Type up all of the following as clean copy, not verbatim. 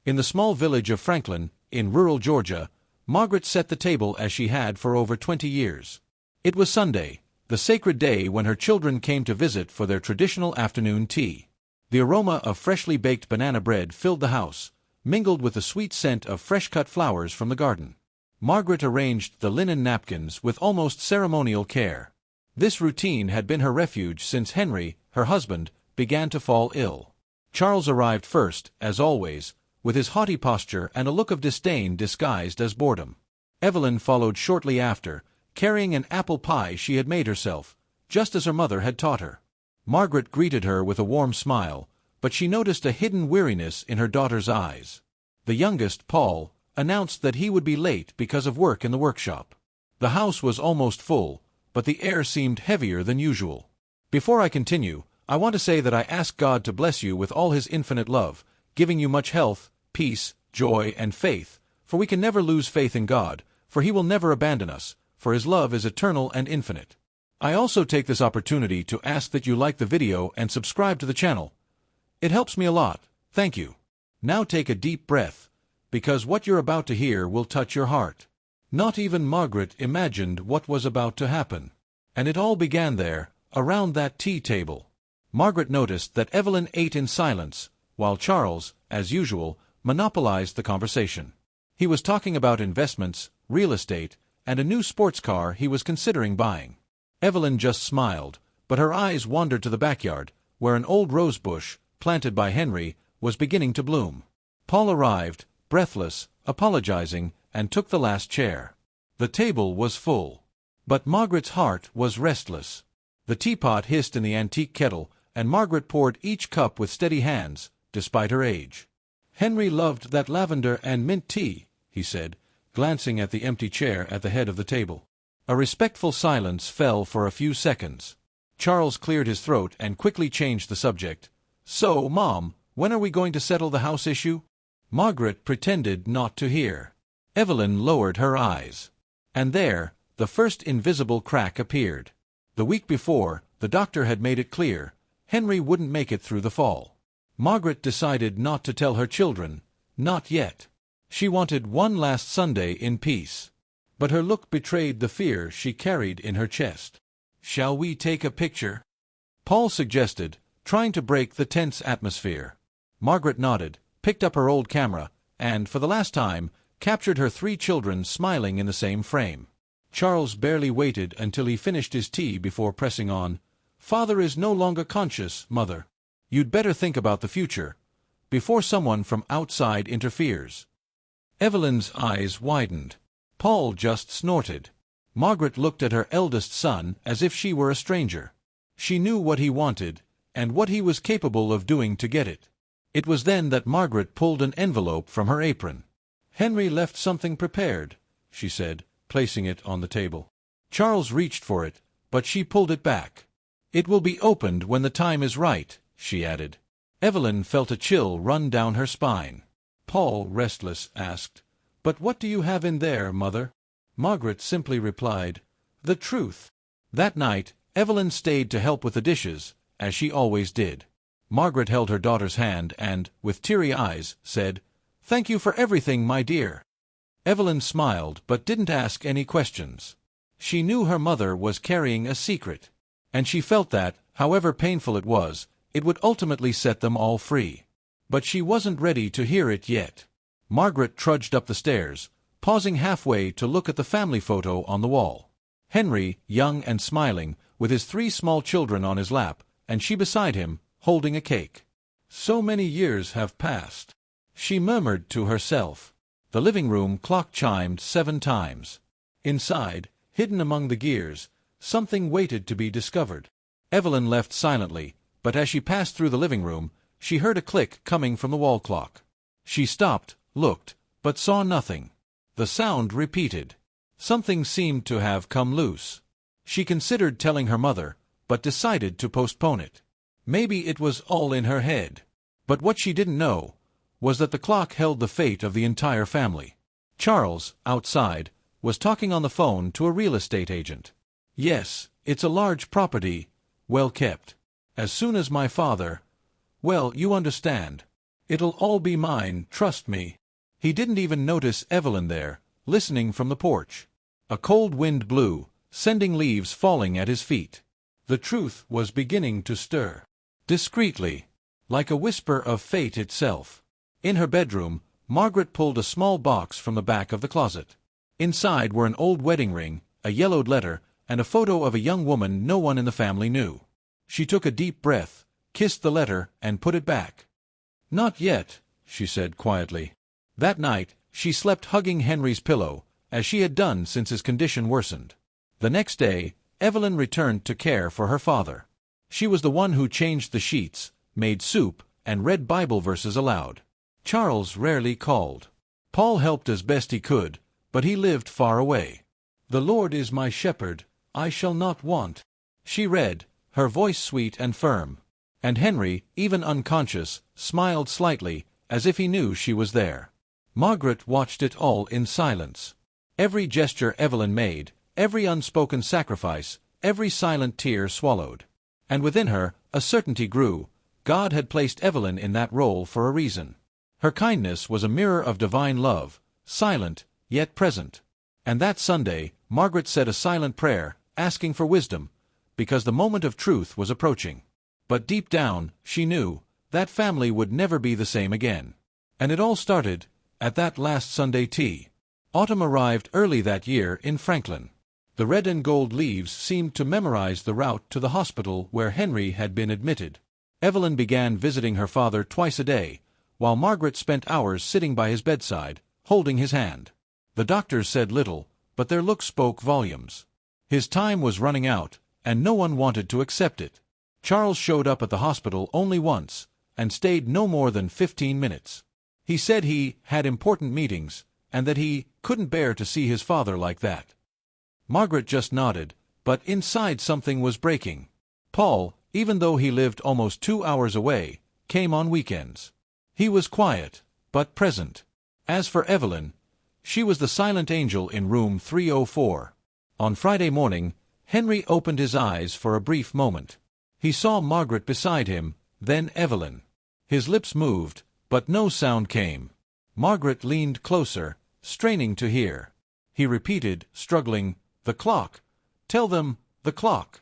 In the small village of Franklin, in rural Georgia, Margaret set the table as she had for over 20 years. It was Sunday, the sacred day when her children came to visit for their traditional afternoon tea. The aroma of freshly baked banana bread filled the house, mingled with the sweet scent of fresh-cut flowers from the garden. Margaret arranged the linen napkins with almost ceremonial care. This routine had been her refuge since Henry, her husband, began to fall ill. Charles arrived first, as always, with his haughty posture and a look of disdain disguised as boredom. Evelyn followed shortly after, carrying an apple pie she had made herself, just as her mother had taught her. Margaret greeted her with a warm smile, but she noticed a hidden weariness in her daughter's eyes. The youngest, Paul, announced that he would be late because of work in the workshop. The house was almost full, but the air seemed heavier than usual. Before I continue, I want to say that I ask God to bless you with all His infinite love, giving you much health, peace, joy, and faith, for we can never lose faith in God, for He will never abandon us, for His love is eternal and infinite. I also take this opportunity to ask that you like the video and subscribe to the channel. It helps me a lot, thank you. Now take a deep breath, because what you're about to hear will touch your heart. Not even Margaret imagined what was about to happen. And it all began there, around that tea table. Margaret noticed that Evelyn ate in silence, while Charles, as usual, monopolized the conversation. He was talking about investments, real estate, and a new sports car he was considering buying. Evelyn just smiled, but her eyes wandered to the backyard, where an old rose bush, planted by Henry, was beginning to bloom. Paul arrived, breathless, apologizing, and took the last chair. The table was full. But Margaret's heart was restless. The teapot hissed in the antique kettle, and Margaret poured each cup with steady hands, despite her age. "Henry loved that lavender and mint tea," he said, glancing at the empty chair at the head of the table. A respectful silence fell for a few seconds. Charles cleared his throat and quickly changed the subject. "So, Mom, when are we going to settle the house issue?" Margaret pretended not to hear. Evelyn lowered her eyes. And there, the first invisible crack appeared. The week before, the doctor had made it clear, Henry wouldn't make it through the fall. Margaret decided not to tell her children, not yet. She wanted one last Sunday in peace. But her look betrayed the fear she carried in her chest. "Shall we take a picture?" Paul suggested, trying to break the tense atmosphere. Margaret nodded, picked up her old camera, and, for the last time, captured her 3 children smiling in the same frame. Charles barely waited until he finished his tea before pressing on. "Father is no longer conscious, Mother. You'd better think about the future, before someone from outside interferes." Evelyn's eyes widened. Paul just snorted. Margaret looked at her eldest son as if she were a stranger. She knew what he wanted, and what he was capable of doing to get it. It was then that Margaret pulled an envelope from her apron. "Henry left something prepared," she said, placing it on the table. Charles reached for it, but she pulled it back. "It will be opened when the time is right," she added. Evelyn felt a chill run down her spine. Paul, restless, asked, "But what do you have in there, Mother?" Margaret simply replied, "The truth." That night, Evelyn stayed to help with the dishes, as she always did. Margaret held her daughter's hand and, with teary eyes, said, "Thank you for everything, my dear." Evelyn smiled but didn't ask any questions. She knew her mother was carrying a secret, and she felt that, however painful it was, it would ultimately set them all free. But she wasn't ready to hear it yet. Margaret trudged up the stairs, pausing halfway to look at the family photo on the wall. Henry, young and smiling, with his 3 small children on his lap, and she beside him, holding a cake. "So many years have passed," she murmured to herself. The living room clock chimed 7 times. Inside, hidden among the gears, something waited to be discovered. Evelyn left silently, but as she passed through the living room, she heard a click coming from the wall clock. She stopped, looked, but saw nothing. The sound repeated. Something seemed to have come loose. She considered telling her mother, but decided to postpone it. Maybe it was all in her head. But what she didn't know was that the clock held the fate of the entire family. Charles, outside, was talking on the phone to a real estate agent. "Yes, it's a large property, well kept. As soon as my father... Well, you understand. It'll all be mine, trust me. He didn't even notice Evelyn there, listening from the porch. A cold wind blew, sending leaves falling at his feet. The truth was beginning to stir. Discreetly, like a whisper of fate itself. In her bedroom, Margaret pulled a small box from the back of the closet. Inside were an old wedding ring, a yellowed letter, and a photo of a young woman no one in the family knew. She took a deep breath, kissed the letter, and put it back. "Not yet," she said quietly. That night, she slept hugging Henry's pillow, as she had done since his condition worsened. The next day, Evelyn returned to care for her father. She was the one who changed the sheets, made soup, and read Bible verses aloud. Charles rarely called. Paul helped as best he could, but he lived far away. "The Lord is my shepherd, I shall not want," she read, her voice sweet and firm. And Henry, even unconscious, smiled slightly, as if he knew she was there. Margaret watched it all in silence. Every gesture Evelyn made, every unspoken sacrifice, every silent tear swallowed. And within her, a certainty grew. God had placed Evelyn in that role for a reason. Her kindness was a mirror of divine love, silent, yet present. And that Sunday, Margaret said a silent prayer, asking for wisdom, because the moment of truth was approaching. But deep down, she knew, that family would never be the same again. And it all started at that last Sunday tea. Autumn arrived early that year in Franklin. The red and gold leaves seemed to memorize the route to the hospital where Henry had been admitted. Evelyn began visiting her father twice a day, while Margaret spent hours sitting by his bedside, holding his hand. The doctors said little, but their looks spoke volumes. His time was running out, and no one wanted to accept it. Charles showed up at the hospital only once, and stayed no more than 15 minutes. He said he had important meetings, and that he couldn't bear to see his father like that. Margaret just nodded, but inside something was breaking. Paul, even though he lived almost 2 hours away, came on weekends. He was quiet, but present. As for Evelyn, she was the silent angel in room 304. On Friday morning, Henry opened his eyes for a brief moment. He saw Margaret beside him, then Evelyn. His lips moved, but no sound came. Margaret leaned closer, straining to hear. He repeated, struggling, "The clock. Tell them, the clock."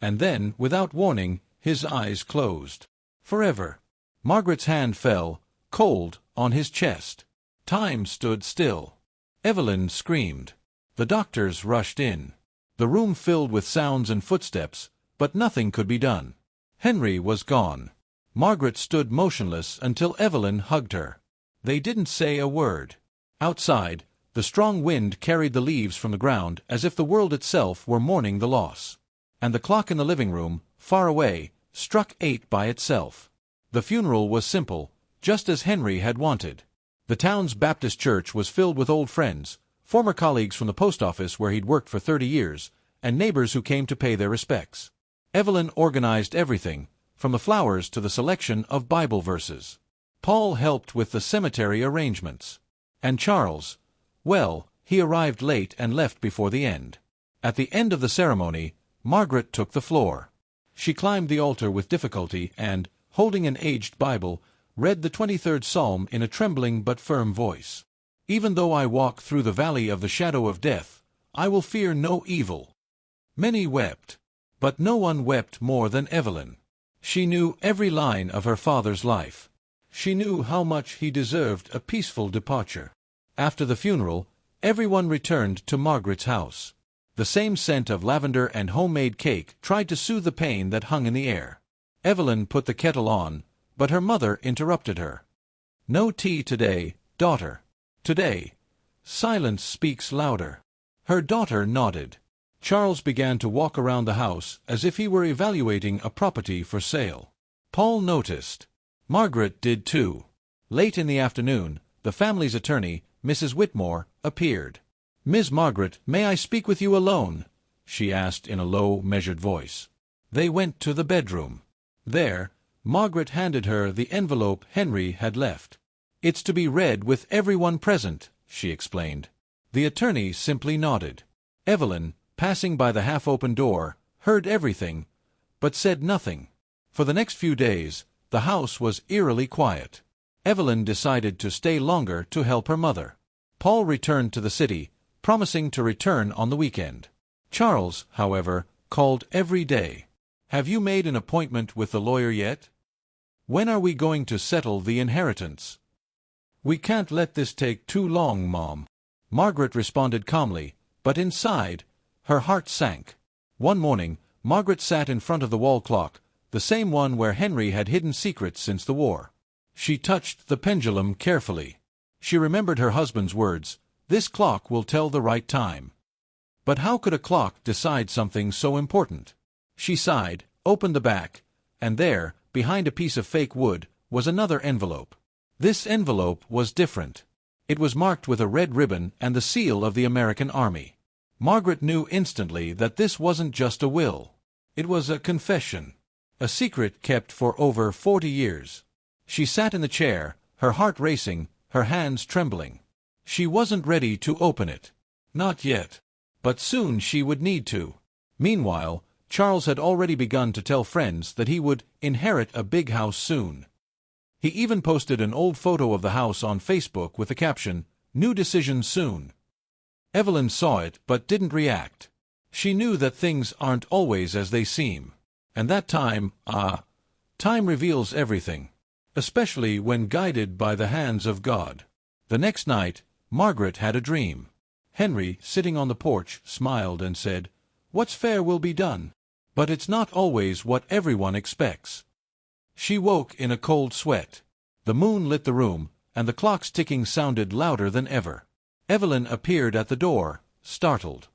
And then, without warning, his eyes closed. Forever. Margaret's hand fell, cold, on his chest. Time stood still. Evelyn screamed. The doctors rushed in. The room filled with sounds and footsteps, but nothing could be done. Henry was gone. Margaret stood motionless until Evelyn hugged her. They didn't say a word. Outside, the strong wind carried the leaves from the ground as if the world itself were mourning the loss. And the clock in the living room, far away, struck 8 by itself. The funeral was simple, just as Henry had wanted. The town's Baptist church was filled with old friends, former colleagues from the post office where he'd worked for 30 years, and neighbors who came to pay their respects. Evelyn organized everything, from the flowers to the selection of Bible verses. Paul helped with the cemetery arrangements. And Charles, well, he arrived late and left before the end. At the end of the ceremony, Margaret took the floor. She climbed the altar with difficulty and, holding an aged Bible, read the 23rd Psalm in a trembling but firm voice. "Even though I walk through the valley of the shadow of death, I will fear no evil." Many wept, but no one wept more than Evelyn. She knew every line of her father's life. She knew how much he deserved a peaceful departure. After the funeral, everyone returned to Margaret's house. The same scent of lavender and homemade cake tried to soothe the pain that hung in the air. Evelyn put the kettle on, but her mother interrupted her. "No tea today, daughter. Today, silence speaks louder." Her daughter nodded. Charles began to walk around the house as if he were evaluating a property for sale. Paul noticed. Margaret did too. Late in the afternoon, the family's attorney, Mrs. Whitmore, appeared. "Miss Margaret, may I speak with you alone?" she asked in a low, measured voice. They went to the bedroom. There, Margaret handed her the envelope Henry had left. "It's to be read with everyone present," she explained. The attorney simply nodded. Evelyn, passing by the half-open door, heard everything, but said nothing. For the next few days, the house was eerily quiet. Evelyn decided to stay longer to help her mother. Paul returned to the city, promising to return on the weekend. Charles, however, called every day. "Have you made an appointment with the lawyer yet? When are we going to settle the inheritance?" "We can't let this take too long, Mom," Margaret responded calmly, but inside, her heart sank. One morning, Margaret sat in front of the wall clock, the same one where Henry had hidden secrets since the war. She touched the pendulum carefully. She remembered her husband's words, "This clock will tell the right time." But how could a clock decide something so important? She sighed, opened the back, and there, behind a piece of fake wood, was another envelope. This envelope was different. It was marked with a red ribbon and the seal of the American Army. Margaret knew instantly that this wasn't just a will. It was a confession. A secret kept for over 40 years. She sat in the chair, her heart racing, her hands trembling. She wasn't ready to open it. Not yet. But soon she would need to. Meanwhile, Charles had already begun to tell friends that he would inherit a big house soon. He even posted an old photo of the house on Facebook with the caption, "New decision soon." Evelyn saw it but didn't react. She knew that things aren't always as they seem. And that time reveals everything. Especially when guided by the hands of God. The next night, Margaret had a dream. Henry, sitting on the porch, smiled and said, "What's fair will be done. But it's not always what everyone expects." She woke in a cold sweat. The moon lit the room, and the clock's ticking sounded louder than ever. Evelyn appeared at the door, startled.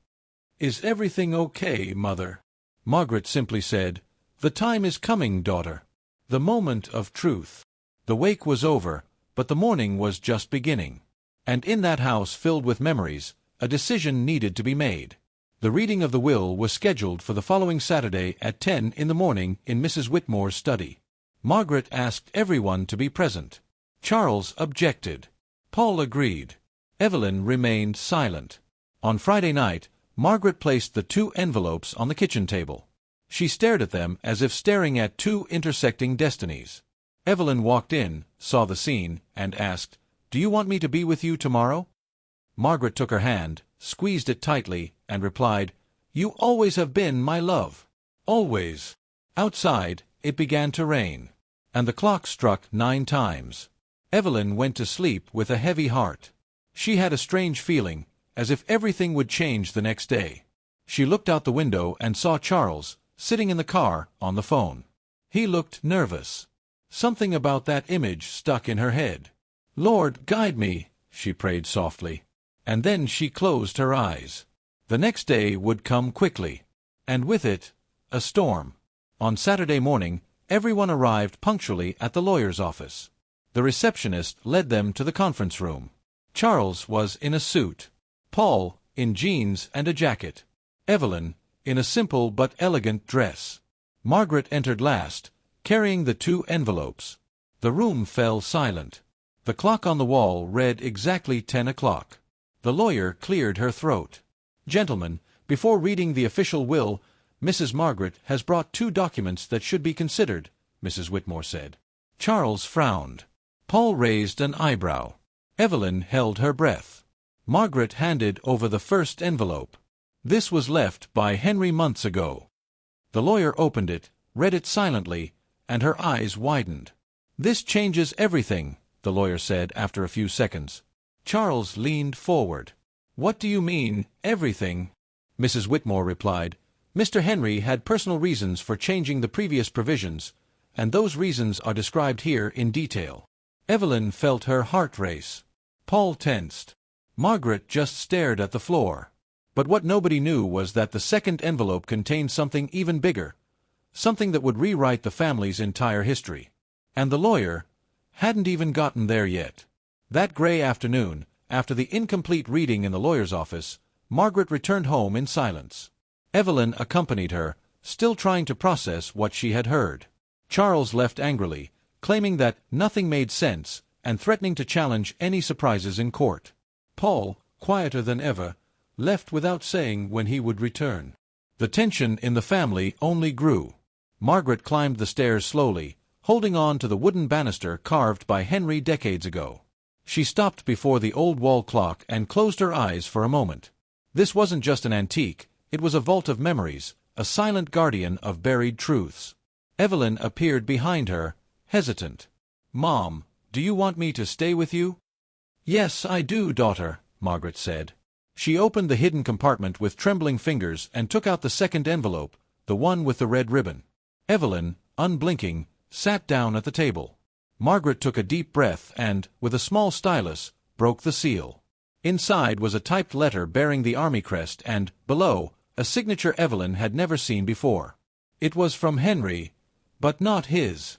"Is everything okay, Mother?" Margaret simply said, "The time is coming, daughter. The moment of truth." The wake was over, but the morning was just beginning. And in that house filled with memories, a decision needed to be made. The reading of the will was scheduled for the following Saturday at 10 in the morning in Mrs. Whitmore's study. Margaret asked everyone to be present. Charles objected. Paul agreed. Evelyn remained silent. On Friday night, Margaret placed the two envelopes on the kitchen table. She stared at them as if staring at two intersecting destinies. Evelyn walked in, saw the scene, and asked, "Do you want me to be with you tomorrow?" Margaret took her hand, squeezed it tightly, and replied, "You always have been my love. Always." Outside, it began to rain, and the clock struck 9 times. Evelyn went to sleep with a heavy heart. She had a strange feeling, as if everything would change the next day. She looked out the window and saw Charles, sitting in the car, on the phone. He looked nervous. Something about that image stuck in her head. "Lord, guide me," she prayed softly. And then she closed her eyes. The next day would come quickly. And with it, a storm. On Saturday morning, everyone arrived punctually at the lawyer's office. The receptionist led them to the conference room. Charles was in a suit. Paul, in jeans and a jacket. Evelyn, in a simple but elegant dress. Margaret entered last, carrying the two envelopes. The room fell silent. The clock on the wall read exactly 10 o'clock. The lawyer cleared her throat. "Gentlemen, before reading the official will, Mrs. Margaret has brought 2 documents that should be considered," Mrs. Whitmore said. Charles frowned. Paul raised an eyebrow. Evelyn held her breath. Margaret handed over the first envelope. This was left by Henry months ago. The lawyer opened it, read it silently, and her eyes widened. "This changes everything," the lawyer said after a few seconds. Charles leaned forward. "What do you mean, everything?" Mrs. Whitmore replied, "Mr. Henry had personal reasons for changing the previous provisions, and those reasons are described here in detail." Evelyn felt her heart race. Paul tensed. Margaret just stared at the floor. But what nobody knew was that the second envelope contained something even bigger, something that would rewrite the family's entire history. And the lawyer hadn't even gotten there yet. That gray afternoon, after the incomplete reading in the lawyer's office, Margaret returned home in silence. Evelyn accompanied her, still trying to process what she had heard. Charles left angrily, claiming that nothing made sense, and threatening to challenge any surprises in court. Paul, quieter than ever, left without saying when he would return. The tension in the family only grew. Margaret climbed the stairs slowly, holding on to the wooden banister carved by Henry decades ago. She stopped before the old wall clock and closed her eyes for a moment. This wasn't just an antique, it was a vault of memories, a silent guardian of buried truths. Evelyn appeared behind her, hesitant. "Mom, do you want me to stay with you?" "Yes, I do, daughter," Margaret said. She opened the hidden compartment with trembling fingers and took out the second envelope, the one with the red ribbon. Evelyn, unblinking, sat down at the table. Margaret took a deep breath and, with a small stylus, broke the seal. Inside was a typed letter bearing the army crest and, below, a signature Evelyn had never seen before. It was from Henry, but not his.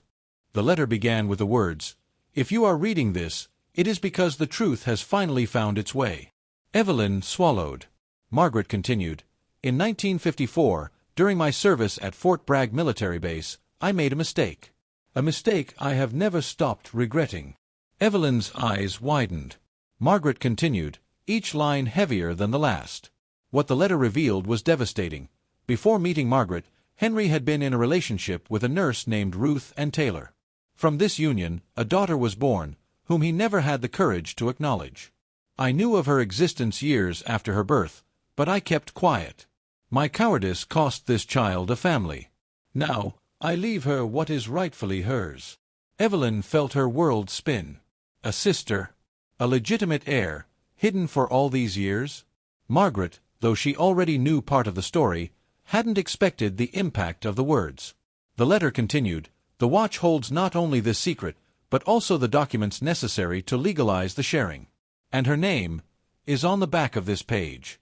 The letter began with the words, "If you are reading this, it is because the truth has finally found its way." Evelyn swallowed. Margaret continued, "In 1954, during my service at Fort Bragg military base, I made a mistake. A mistake I have never stopped regretting." Evelyn's eyes widened. Margaret continued, each line heavier than the last. What the letter revealed was devastating. Before meeting Margaret, Henry had been in a relationship with a nurse named Ruth and Taylor. From this union, a daughter was born, whom he never had the courage to acknowledge. "I knew of her existence years after her birth, but I kept quiet. My cowardice cost this child a family. Now, I leave her what is rightfully hers." Evelyn felt her world spin. A sister, a legitimate heir, hidden for all these years? Margaret, though she already knew part of the story, hadn't expected the impact of the words. The letter continued, "The watch holds not only this secret, but also the documents necessary to legalize the sharing. And her name is on the back of this page."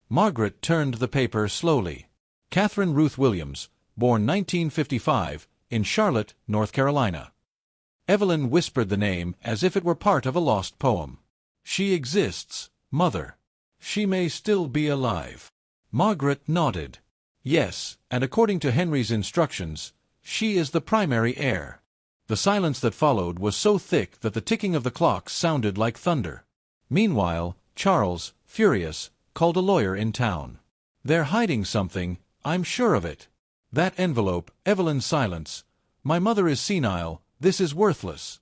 Margaret turned the paper slowly. Catherine Ruth Williams, born 1955, in Charlotte, North Carolina. Evelyn whispered the name as if it were part of a lost poem. "She exists, Mother. She may still be alive." Margaret nodded. "Yes, and according to Henry's instructions, she is the primary heir." The silence that followed was so thick that the ticking of the clock sounded like thunder. Meanwhile, Charles, furious, called a lawyer in town. "They're hiding something, I'm sure of it. That envelope," Evelyn's silence. "My mother is senile, this is worthless."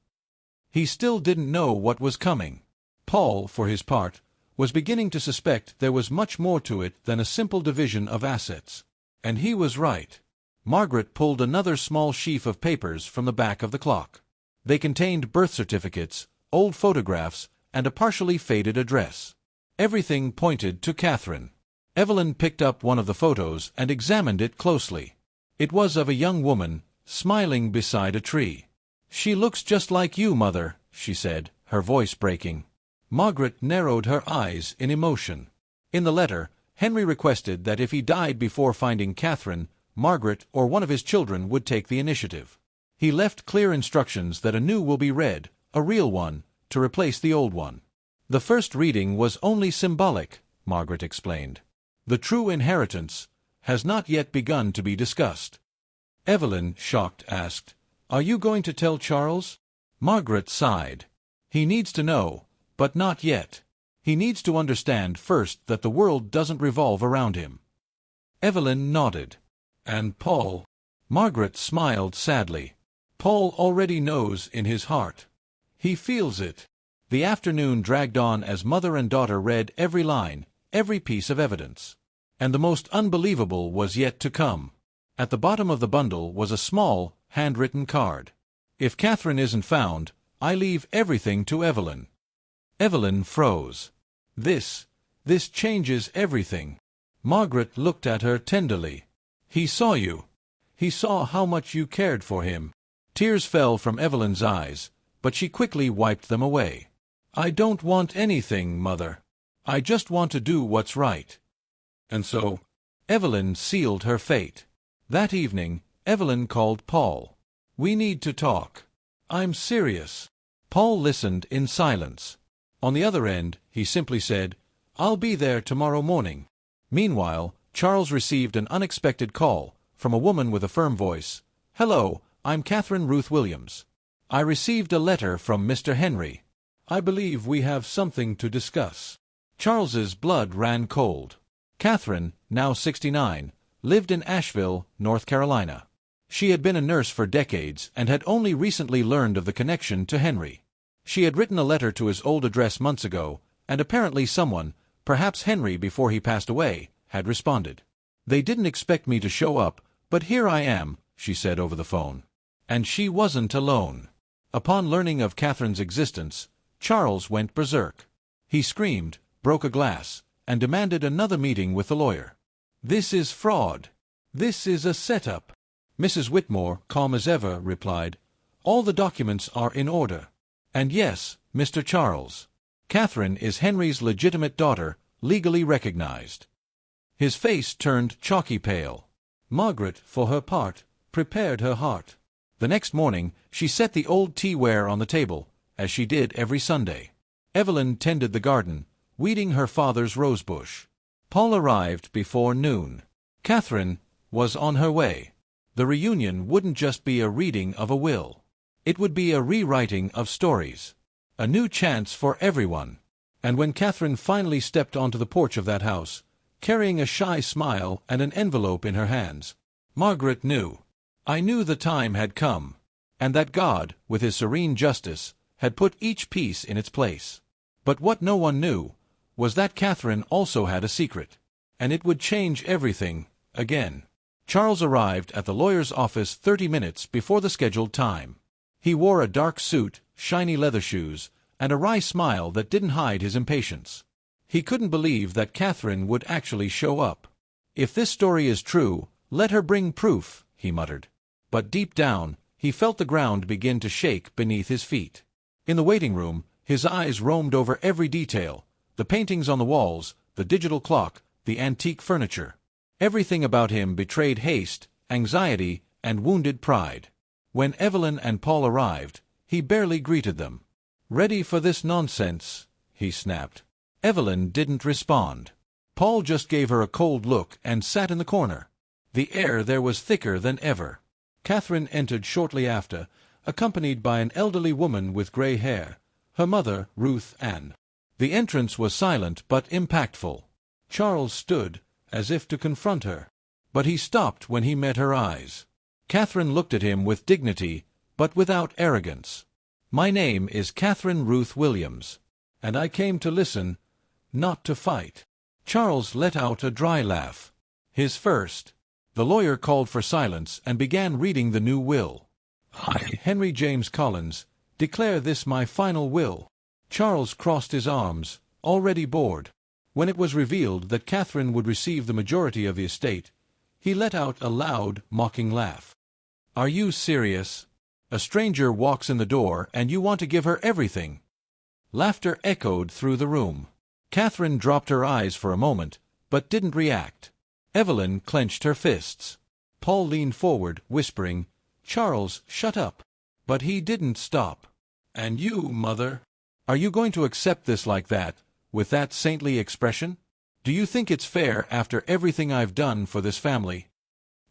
He still didn't know what was coming. Paul, for his part, was beginning to suspect there was much more to it than a simple division of assets. And he was right. Margaret pulled another small sheaf of papers from the back of the clock. They contained birth certificates, old photographs, and a partially faded address. Everything pointed to Catherine. Evelyn picked up one of the photos and examined it closely. It was of a young woman, smiling beside a tree. "She looks just like you, Mother," she said, her voice breaking. Margaret narrowed her eyes in emotion. In the letter, Henry requested that if he died before finding Catherine, Margaret or one of his children would take the initiative. He left clear instructions that a new will be read, a real one, to replace the old one. "The first reading was only symbolic," Margaret explained. "The true inheritance has not yet begun to be discussed." Evelyn, shocked, asked, "Are you going to tell Charles?" Margaret sighed. "He needs to know, but not yet. He needs to understand first that the world doesn't revolve around him." Evelyn nodded. "And Paul?" Margaret smiled sadly. "Paul already knows in his heart. He feels it." The afternoon dragged on as mother and daughter read every line, every piece of evidence. And the most unbelievable was yet to come. At the bottom of the bundle was a small, handwritten card. "If Catherine isn't found, I leave everything to Evelyn." Evelyn froze. This changes everything." Margaret looked at her tenderly. "He saw you. He saw how much you cared for him." Tears fell from Evelyn's eyes, but she quickly wiped them away. "I don't want anything, Mother. I just want to do what's right." And so, Evelyn sealed her fate. That evening, Evelyn called Paul. "We need to talk. I'm serious." Paul listened in silence. On the other end, he simply said, "I'll be there tomorrow morning." Meanwhile, Charles received an unexpected call from a woman with a firm voice. "Hello, I'm Catherine Ruth Williams. I received a letter from Mr. Henry. I believe we have something to discuss." Charles's blood ran cold. Catherine, now 69, lived in Asheville, North Carolina. She had been a nurse for decades and had only recently learned of the connection to Henry. She had written a letter to his old address months ago, and apparently someone, perhaps Henry before he passed away, had responded. "They didn't expect me to show up, but here I am," she said over the phone. And she wasn't alone. Upon learning of Catherine's existence, Charles went berserk. He screamed, broke a glass, and demanded another meeting with the lawyer. "This is fraud. This is a setup." Mrs. Whitmore, calm as ever, replied, "All the documents are in order. And yes, Mr. Charles, Catherine is Henry's legitimate daughter, legally recognized." His face turned chalky pale. Margaret, for her part, prepared her heart. The next morning she set the old teaware on the table, as she did every Sunday. Evelyn tended the garden, weeding her father's rosebush. Paul arrived before noon. Catherine was on her way. The reunion wouldn't just be a reading of a will. It would be a rewriting of stories. A new chance for everyone. And when Catherine finally stepped onto the porch of that house, carrying a shy smile and an envelope in her hands, Margaret knew. I knew the time had come, and that God, with his serene justice, had put each piece in its place. But what no one knew was that Catherine also had a secret, and it would change everything, again. Charles arrived at the lawyer's office 30 minutes before the scheduled time. He wore a dark suit, shiny leather shoes, and a wry smile that didn't hide his impatience. He couldn't believe that Catherine would actually show up. "If this story is true, let her bring proof," he muttered. But deep down, he felt the ground begin to shake beneath his feet. In the waiting room, his eyes roamed over every detail, the paintings on the walls, the digital clock, the antique furniture. Everything about him betrayed haste, anxiety, and wounded pride. When Evelyn and Paul arrived, he barely greeted them. "Ready for this nonsense?" he snapped. Evelyn didn't respond. Paul just gave her a cold look and sat in the corner. The air there was thicker than ever. Catherine entered shortly after, accompanied by an elderly woman with gray hair, her mother, Ruth Ann. The entrance was silent but impactful. Charles stood, as if to confront her. But he stopped when he met her eyes. Catherine looked at him with dignity, but without arrogance. "My name is Catherine Ruth Williams, and I came to listen, not to fight." Charles let out a dry laugh. His first. The lawyer called for silence and began reading the new will. "I, Henry James Collins, declare this my final will." Charles crossed his arms, already bored. When it was revealed that Catherine would receive the majority of the estate, he let out a loud, mocking laugh. "Are you serious? A stranger walks in the door and you want to give her everything?" Laughter echoed through the room. Catherine dropped her eyes for a moment, but didn't react. Evelyn clenched her fists. Paul leaned forward, whispering, "Charles, shut up." But he didn't stop. "And you, Mother? Are you going to accept this like that, with that saintly expression? Do you think it's fair after everything I've done for this family?"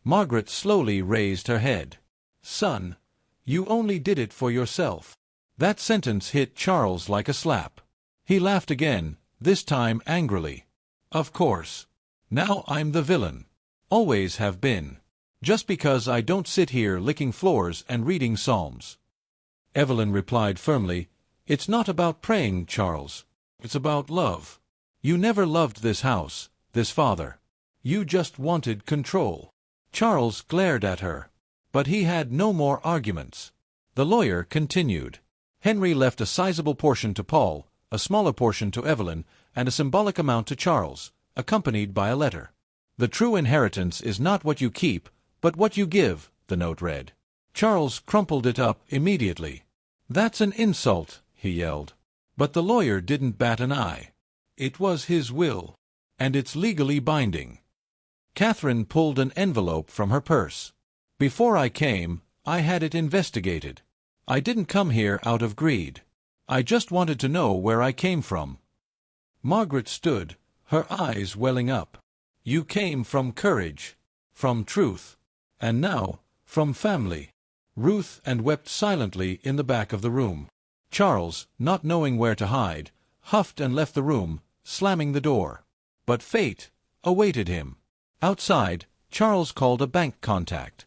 Margaret slowly raised her head. "Son, you only did it for yourself." That sentence hit Charles like a slap. He laughed again, this time angrily. "Of course. Now I'm the villain. Always have been. Just because I don't sit here licking floors and reading psalms." Evelyn replied firmly, "It's not about praying, Charles. It's about love. You never loved this house, this father. You just wanted control." Charles glared at her. But he had no more arguments. The lawyer continued. Henry left a sizable portion to Paul, a smaller portion to Evelyn, and a symbolic amount to Charles, accompanied by a letter. "The true inheritance is not what you keep, but what you give," the note read. Charles crumpled it up immediately. "That's an insult," he yelled. But the lawyer didn't bat an eye. It was his will, and it's legally binding. Catherine pulled an envelope from her purse. "Before I came, I had it investigated. I didn't come here out of greed. I just wanted to know where I came from." Margaret stood, her eyes welling up. "You came from courage, from truth, and now, from family." Ruth Ann wept silently in the back of the room. Charles, not knowing where to hide, huffed and left the room, slamming the door. But fate awaited him. Outside, Charles called a bank contact.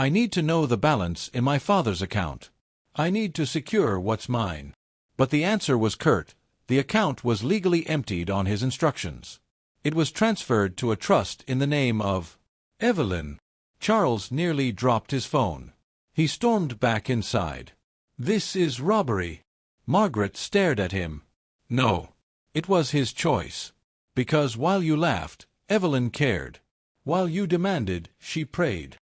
I need to know the balance in my father's account. I need to secure what's mine." But the answer was curt. The account was legally emptied on his instructions. It was transferred to a trust in the name of Evelyn. Charles nearly dropped his phone. He stormed back inside. "This is robbery." Margaret stared at him. "No. It was his choice. Because while you laughed, Evelyn cared. While you demanded, she prayed."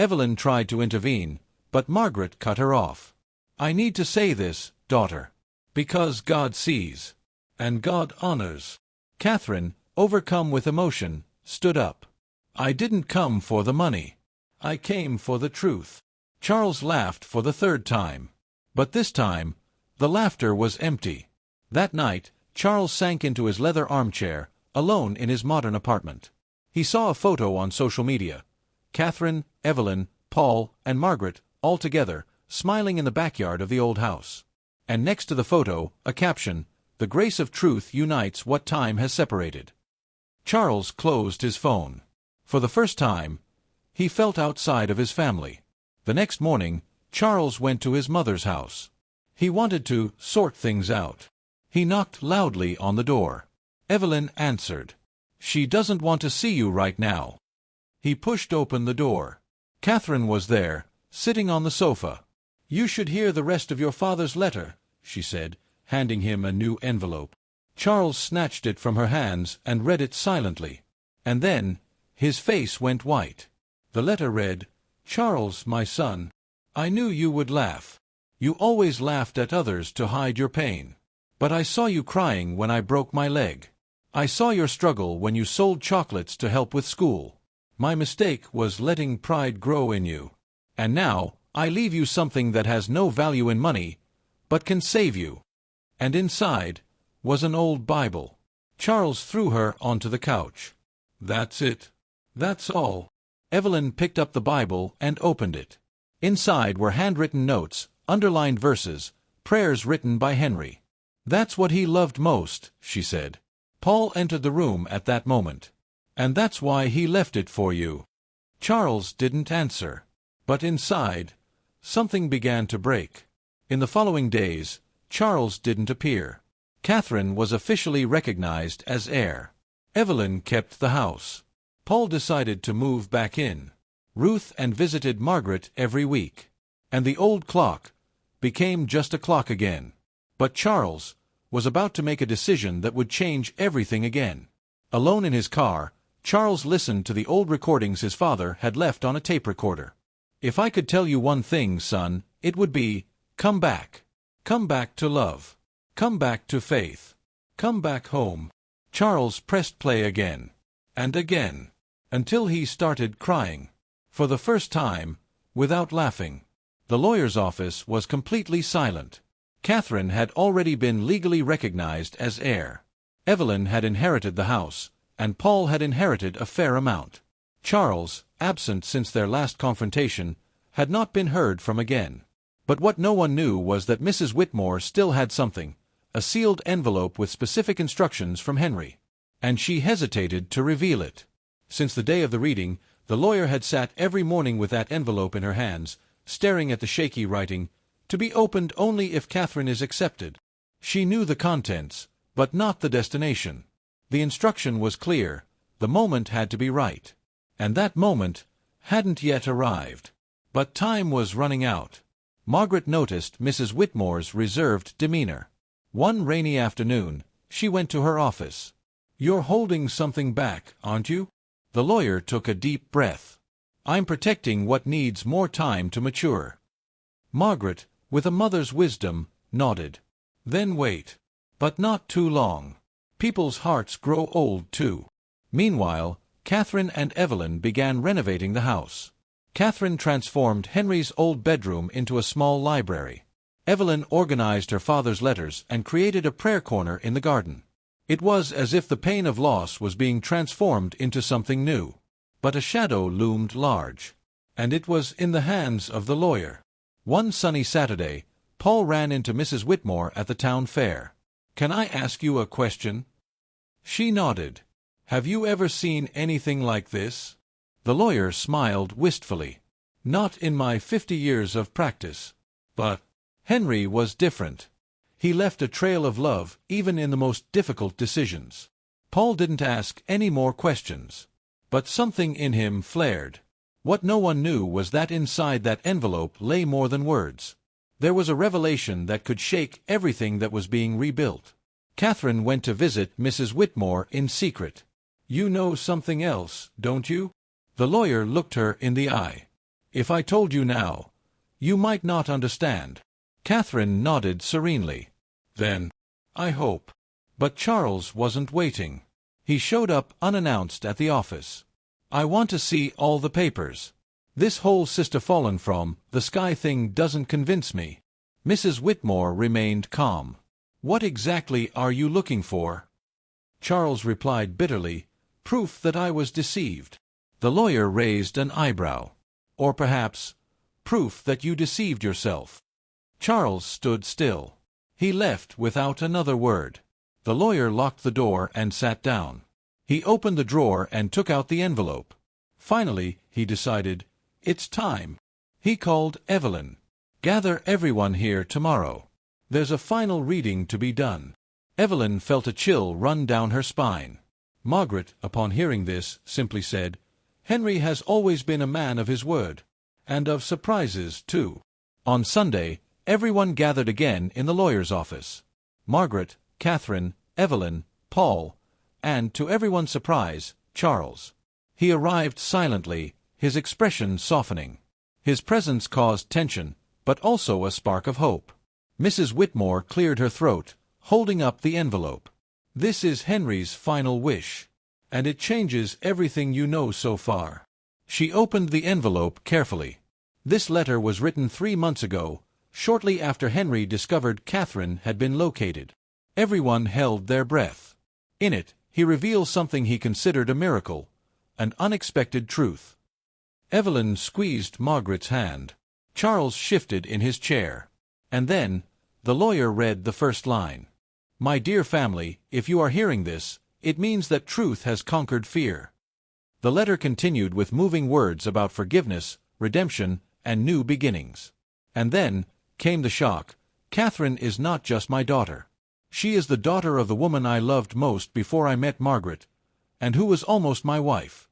Evelyn tried to intervene, but Margaret cut her off. "I need to say this, daughter. Because God sees. And God honors." Catherine, overcome with emotion, stood up. "I didn't come for the money. I came for the truth." Charles laughed for the third time. But this time, the laughter was empty. That night, Charles sank into his leather armchair, alone in his modern apartment. He saw a photo on social media. Catherine, Evelyn, Paul, and Margaret, all together, smiling in the backyard of the old house. And next to the photo, a caption, "The grace of truth unites what time has separated." Charles closed his phone. For the first time, he felt outside of his family. The next morning, Charles went to his mother's house. He wanted to sort things out. He knocked loudly on the door. Evelyn answered. "She doesn't want to see you right now." He pushed open the door. Catherine was there, sitting on the sofa. "You should hear the rest of your father's letter," she said, handing him a new envelope. Charles snatched it from her hands and read it silently. And then, his face went white. The letter read, "Charles, my son, I knew you would laugh. You always laughed at others to hide your pain. But I saw you crying when I broke my leg. I saw your struggle when you sold chocolates to help with school. My mistake was letting pride grow in you. And now, I leave you something that has no value in money, but can save you." And inside was an old Bible. Charles threw her onto the couch. "That's it. That's all." Evelyn picked up the Bible and opened it. Inside were handwritten notes, underlined verses, prayers written by Henry. "That's what he loved most," she said. "Paul entered the room at that moment. And that's why he left it for you." Charles didn't answer. But inside, something began to break. In the following days, Charles didn't appear. Catherine was officially recognized as heir. Evelyn kept the house. Paul decided to move back in. Ruth and visited Margaret every week. And the old clock became just a clock again. But Charles was about to make a decision that would change everything again. Alone in his car, Charles listened to the old recordings his father had left on a tape recorder. "If I could tell you one thing, son, it would be, come back. Come back to love. Come back to faith. Come back home." Charles pressed play again. And again. Until he started crying. For the first time, without laughing. The lawyer's office was completely silent. Catherine had already been legally recognized as heir. Evelyn had inherited the house, and Paul had inherited a fair amount. Charles, absent since their last confrontation, had not been heard from again. But what no one knew was that Mrs. Whitmore still had something, a sealed envelope with specific instructions from Henry. And she hesitated to reveal it. Since the day of the reading, the lawyer had sat every morning with that envelope in her hands, staring at the shaky writing, "To be opened only if Catherine is accepted." She knew the contents, but not the destination. The instruction was clear. The moment had to be right. And that moment hadn't yet arrived. But time was running out. Margaret noticed Mrs. Whitmore's reserved demeanor. One rainy afternoon, she went to her office. "You're holding something back, aren't you?" The lawyer took a deep breath. "I'm protecting what needs more time to mature." Margaret, with a mother's wisdom, nodded. "Then wait. But not too long. People's hearts grow old, too." Meanwhile, Catherine and Evelyn began renovating the house. Catherine transformed Henry's old bedroom into a small library. Evelyn organized her father's letters and created a prayer corner in the garden. It was as if the pain of loss was being transformed into something new. But a shadow loomed large. And it was in the hands of the lawyer. One sunny Saturday, Paul ran into Mrs. Whitmore at the town fair. "Can I ask you a question?" She nodded. "Have you ever seen anything like this?" The lawyer smiled wistfully. Not in my 50 years of practice. But Henry was different. He left a trail of love even in the most difficult decisions. Paul didn't ask any more questions. But something in him flared. What no one knew was that inside that envelope lay more than words. There was a revelation that could shake everything that was being rebuilt. Catherine went to visit Mrs. Whitmore in secret. "You know something else, don't you?" The lawyer looked her in the eye. "If I told you now, you might not understand." Catherine nodded serenely. "Then, I hope." But Charles wasn't waiting. He showed up unannounced at the office. "I want to see all the papers. This whole sister fallen from the sky thing doesn't convince me." Mrs. Whitmore remained calm. "What exactly are you looking for?" Charles replied bitterly, "Proof that I was deceived." The lawyer raised an eyebrow. "Or perhaps, proof that you deceived yourself." Charles stood still. He left without another word. The lawyer locked the door and sat down. He opened the drawer and took out the envelope. Finally, he decided, "It's time." He called Evelyn. "Gather everyone here tomorrow. There's a final reading to be done." Evelyn felt a chill run down her spine. Margaret, upon hearing this, simply said, "Henry has always been a man of his word. And of surprises, too." On Sunday, everyone gathered again in the lawyer's office. Margaret, Catherine, Evelyn, Paul, and, to everyone's surprise, Charles. He arrived silently, his expression softening. His presence caused tension, but also a spark of hope. Mrs. Whitmore cleared her throat, holding up the envelope. "This is Henry's final wish. And it changes everything you know so far." She opened the envelope carefully. This letter was written 3 months ago, shortly after Henry discovered Catherine had been located. Everyone held their breath. In it, he revealed something he considered a miracle, an unexpected truth. Evelyn squeezed Margaret's hand. Charles shifted in his chair. And then, the lawyer read the first line. "My dear family, if you are hearing this, it means that truth has conquered fear." The letter continued with moving words about forgiveness, redemption, and new beginnings. And then came the shock. "Catherine is not just my daughter. She is the daughter of the woman I loved most before I met Margaret, and who was almost my wife."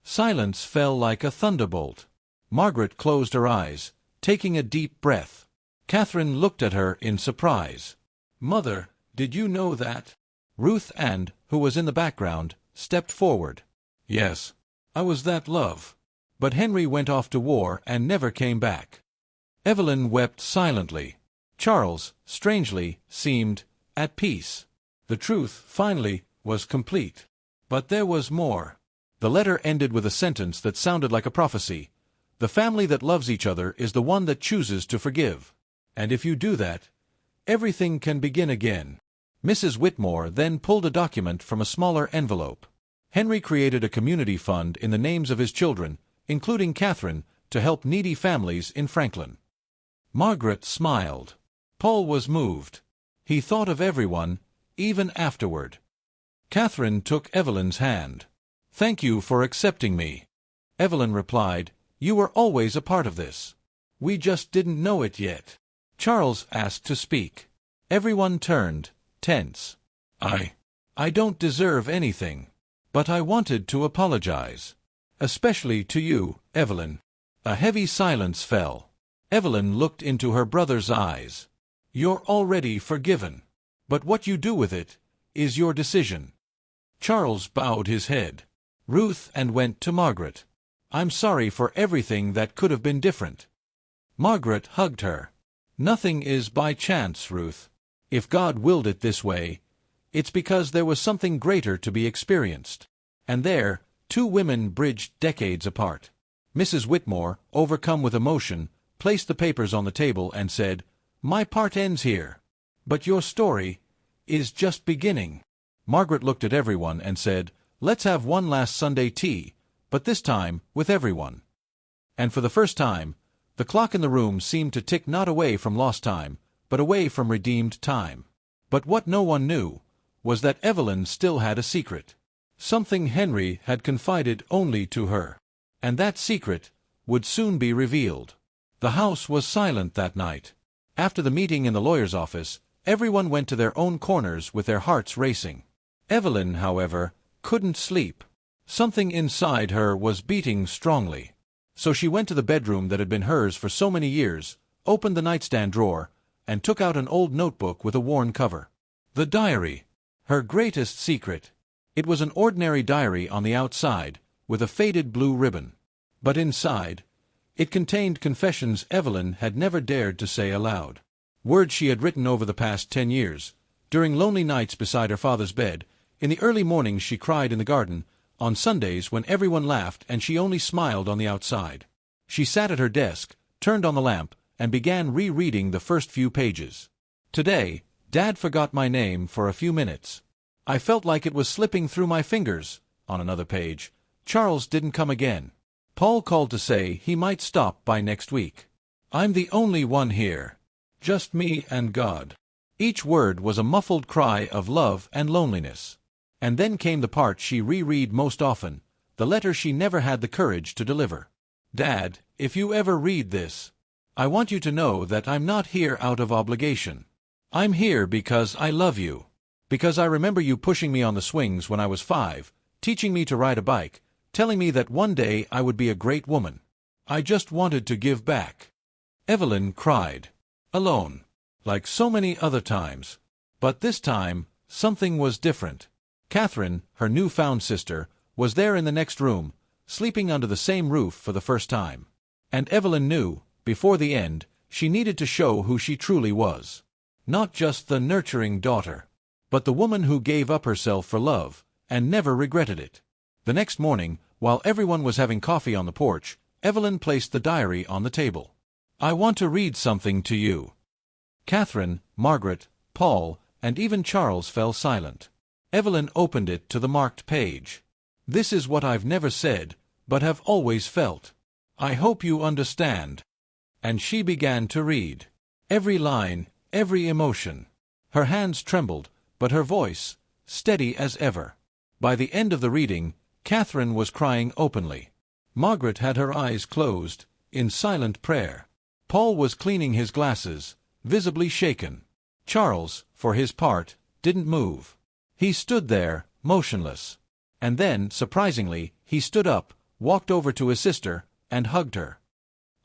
Silence fell like a thunderbolt. Margaret closed her eyes, taking a deep breath. Catherine looked at her in surprise. "Mother, did you know that?" Ruth Ann, who was in the background, stepped forward. "Yes, I was that love. But Henry went off to war and never came back." Evelyn wept silently. Charles, strangely, seemed at peace. The truth, finally, was complete. But there was more. The letter ended with a sentence that sounded like a prophecy. "The family that loves each other is the one that chooses to forgive. And if you do that, everything can begin again." Mrs. Whitmore then pulled a document from a smaller envelope. Henry created a community fund in the names of his children, including Catherine, to help needy families in Franklin. Margaret smiled. Paul was moved. He thought of everyone, even afterward. Catherine took Evelyn's hand. "Thank you for accepting me." Evelyn replied, "You were always a part of this. We just didn't know it yet." Charles asked to speak. Everyone turned, tense. I don't deserve anything. But I wanted to apologize. Especially to you, Evelyn." A heavy silence fell. Evelyn looked into her brother's eyes. "You're already forgiven. But what you do with it is your decision." Charles bowed his head. Ruth and went to Margaret. "I'm sorry for everything that could have been different." Margaret hugged her. "Nothing is by chance, Ruth. If God willed it this way, it's because there was something greater to be experienced." And there, 2 women bridged decades apart. Mrs. Whitmore, overcome with emotion, placed the papers on the table and said, "My part ends here. But your story is just beginning." Margaret looked at everyone and said, "Let's have one last Sunday tea, but this time with everyone." And for the first time, the clock in the room seemed to tick not away from lost time, but away from redeemed time. But what no one knew was that Evelyn still had a secret. Something Henry had confided only to her. And that secret would soon be revealed. The house was silent that night. After the meeting in the lawyer's office, everyone went to their own corners with their hearts racing. Evelyn, however, couldn't sleep. Something inside her was beating strongly. So she went to the bedroom that had been hers for so many years, opened the nightstand drawer, and took out an old notebook with a worn cover. The diary. Her greatest secret. It was an ordinary diary on the outside, with a faded blue ribbon. But inside, it contained confessions Evelyn had never dared to say aloud. Words she had written over the past 10 years, during lonely nights beside her father's bed, in the early mornings she cried in the garden, on Sundays when everyone laughed and she only smiled on the outside. She sat at her desk, turned on the lamp, and began rereading the first few pages. Today, Dad forgot my name for a few minutes. I felt like it was slipping through my fingers. On another page, Charles didn't come again. Paul called to say he might stop by next week. I'm the only one here. Just me and God. Each word was a muffled cry of love and loneliness. And then came the part she reread most often, the letter she never had the courage to deliver. Dad, if you ever read this, I want you to know that I'm not here out of obligation. I'm here because I love you. Because I remember you pushing me on the swings when I was 5, teaching me to ride a bike, telling me that one day I would be a great woman. I just wanted to give back. Evelyn cried. Alone. Like so many other times. But this time, something was different. Catherine, her newfound sister, was there in the next room, sleeping under the same roof for the first time. And Evelyn knew, before the end, she needed to show who she truly was. Not just the nurturing daughter, but the woman who gave up herself for love, and never regretted it. The next morning, while everyone was having coffee on the porch, Evelyn placed the diary on the table. I want to read something to you. Catherine, Margaret, Paul, and even Charles fell silent. Evelyn opened it to the marked page. This is what I've never said, but have always felt. I hope you understand. And she began to read. Every line, every emotion. Her hands trembled, but her voice, steady as ever. By the end of the reading, Catherine was crying openly. Margaret had her eyes closed, in silent prayer. Paul was cleaning his glasses, visibly shaken. Charles, for his part, didn't move. He stood there, motionless. And then, surprisingly, he stood up, walked over to his sister, and hugged her.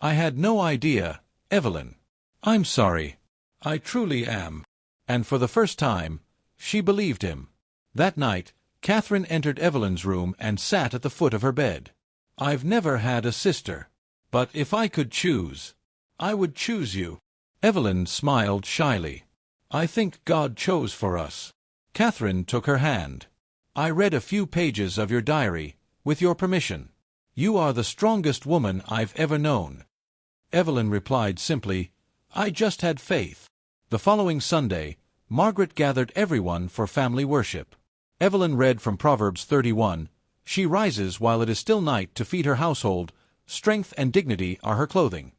I had no idea, Evelyn. I'm sorry. I truly am. And for the first time, she believed him. That night, Catherine entered Evelyn's room and sat at the foot of her bed. I've never had a sister. But if I could choose, I would choose you. Evelyn smiled shyly. I think God chose for us. Catherine took her hand. I read a few pages of your diary, with your permission. You are the strongest woman I've ever known. Evelyn replied simply, I just had faith. The following Sunday, Margaret gathered everyone for family worship. Evelyn read from Proverbs 31, She rises while it is still night to feed her household, strength and dignity are her clothing.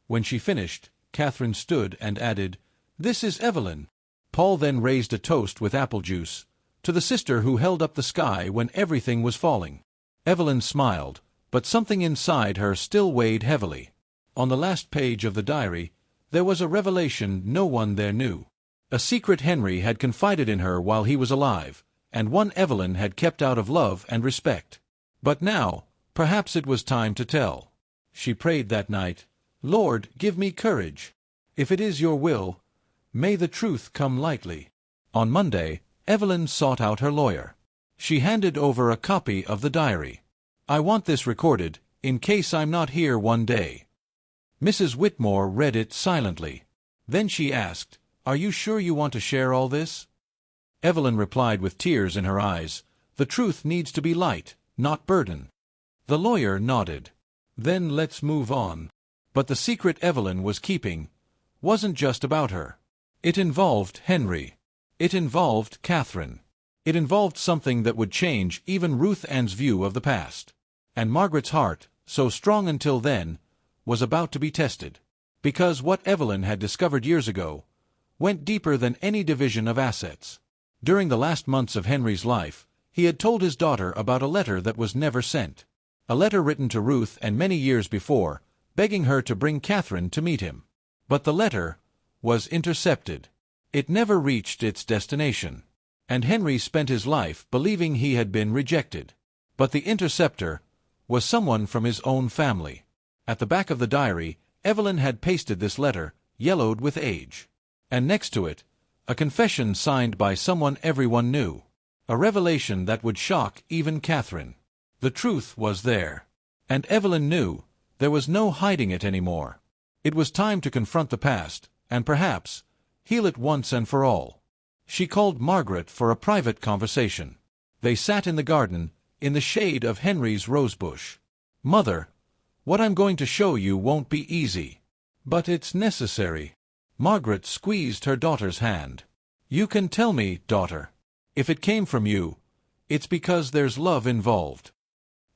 When she finished, Catherine stood and added, This is Evelyn. Paul then raised a toast with apple juice, to the sister who held up the sky when everything was falling. Evelyn smiled, but something inside her still weighed heavily. On the last page of the diary, there was a revelation no one there knew. A secret Henry had confided in her while he was alive, and one Evelyn had kept out of love and respect. But now, perhaps it was time to tell. She prayed that night, Lord, give me courage. If it is your will, may the truth come lightly. On Monday, Evelyn sought out her lawyer. She handed over a copy of the diary. I want this recorded, in case I'm not here one day. Mrs. Whitmore read it silently. Then she asked, Are you sure you want to share all this? Evelyn replied with tears in her eyes, The truth needs to be light, not burden. The lawyer nodded. Then let's move on. But the secret Evelyn was keeping wasn't just about her. It involved Henry. It involved Catherine. It involved something that would change even Ruth Ann's view of the past. And Margaret's heart, so strong until then, was about to be tested. Because what Evelyn had discovered years ago went deeper than any division of assets. During the last months of Henry's life, he had told his daughter about a letter that was never sent. A letter written to Ruth and many years before, begging her to bring Catherine to meet him. But the letter was intercepted. It never reached its destination. And Henry spent his life believing he had been rejected. But the interceptor was someone from his own family. At the back of the diary, Evelyn had pasted this letter, yellowed with age. And next to it, a confession signed by someone everyone knew. A revelation that would shock even Catherine. The truth was there. And Evelyn knew there was no hiding it anymore. It was time to confront the past, and perhaps heal it once and for all. She called Margaret for a private conversation. They sat in the garden, in the shade of Henry's rosebush. "Mother, what I'm going to show you won't be easy. But it's necessary." Margaret squeezed her daughter's hand. "You can tell me, daughter. If it came from you, it's because there's love involved."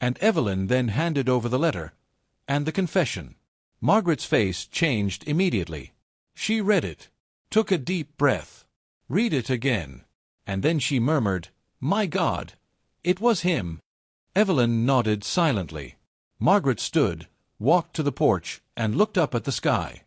And Evelyn then handed over the letter and the confession. Margaret's face changed immediately. She read it, took a deep breath. "Read it again." And then she murmured, "My God, it was him." Evelyn nodded silently. Margaret stood, walked to the porch, and looked up at the sky.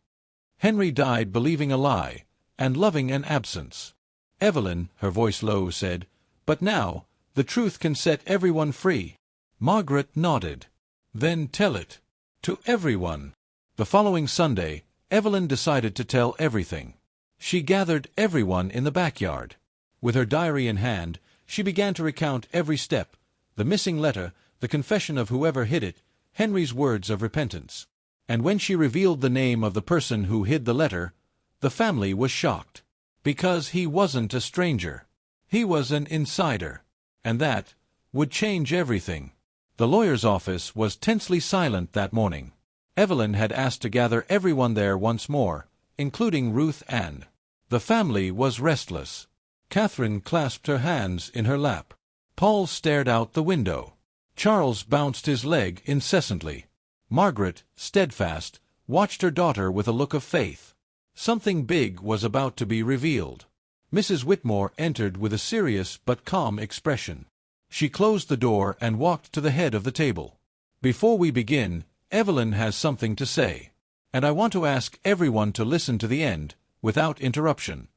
Henry died believing a lie, and loving an absence. Evelyn, her voice low, said, "But now, the truth can set everyone free." Margaret nodded. "Then tell it. To everyone." The following Sunday, Evelyn decided to tell everything. She gathered everyone in the backyard. With her diary in hand, she began to recount every step, the missing letter, the confession of whoever hid it, Henry's words of repentance. And when she revealed the name of the person who hid the letter, the family was shocked. Because he wasn't a stranger. He was an insider. And that would change everything. The lawyer's office was tensely silent that morning. Evelyn had asked to gather everyone there once more, including Ruth Ann. The family was restless. Catherine clasped her hands in her lap. Paul stared out the window. Charles bounced his leg incessantly. Margaret, steadfast, watched her daughter with a look of faith. Something big was about to be revealed. Mrs. Whitmore entered with a serious but calm expression. She closed the door and walked to the head of the table. "Before we begin, Evelyn has something to say. And I want to ask everyone to listen to the end, without interruption."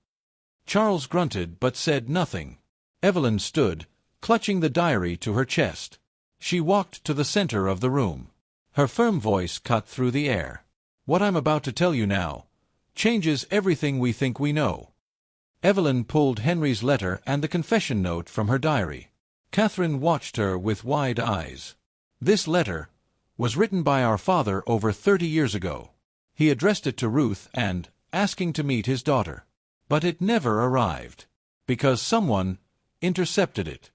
Charles grunted but said nothing. Evelyn stood, clutching the diary to her chest. She walked to the center of the room. Her firm voice cut through the air. "What I'm about to tell you now changes everything we think we know." Evelyn pulled Henry's letter and the confession note from her diary. Catherine watched her with wide eyes. "This letter was written by our father over 30 years ago. He addressed it to Ruth and asking to meet his daughter. But it never arrived, because someone intercepted it."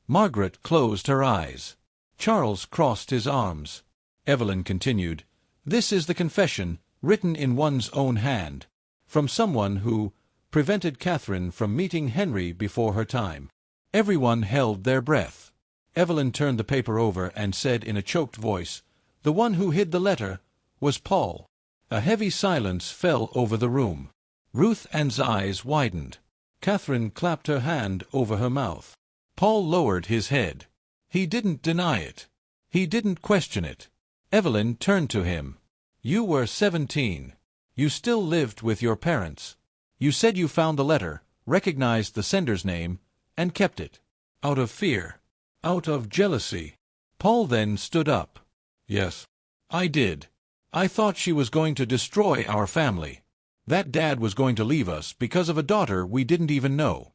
Margaret closed her eyes. Charles crossed his arms. Evelyn continued, "This is the confession, written in one's own hand, from someone who prevented Catherine from meeting Henry before her time." Everyone held their breath. Evelyn turned the paper over and said in a choked voice, "The one who hid the letter was Paul." A heavy silence fell over the room. Ruth Ann's eyes widened. Catherine clapped her hand over her mouth. Paul lowered his head. He didn't deny it. He didn't question it. Evelyn turned to him. "You were 17. You still lived with your parents. You said you found the letter, recognized the sender's name, and kept it. Out of fear. Out of jealousy." Paul then stood up. "Yes, I did. I thought she was going to destroy our family. That Dad was going to leave us because of a daughter we didn't even know."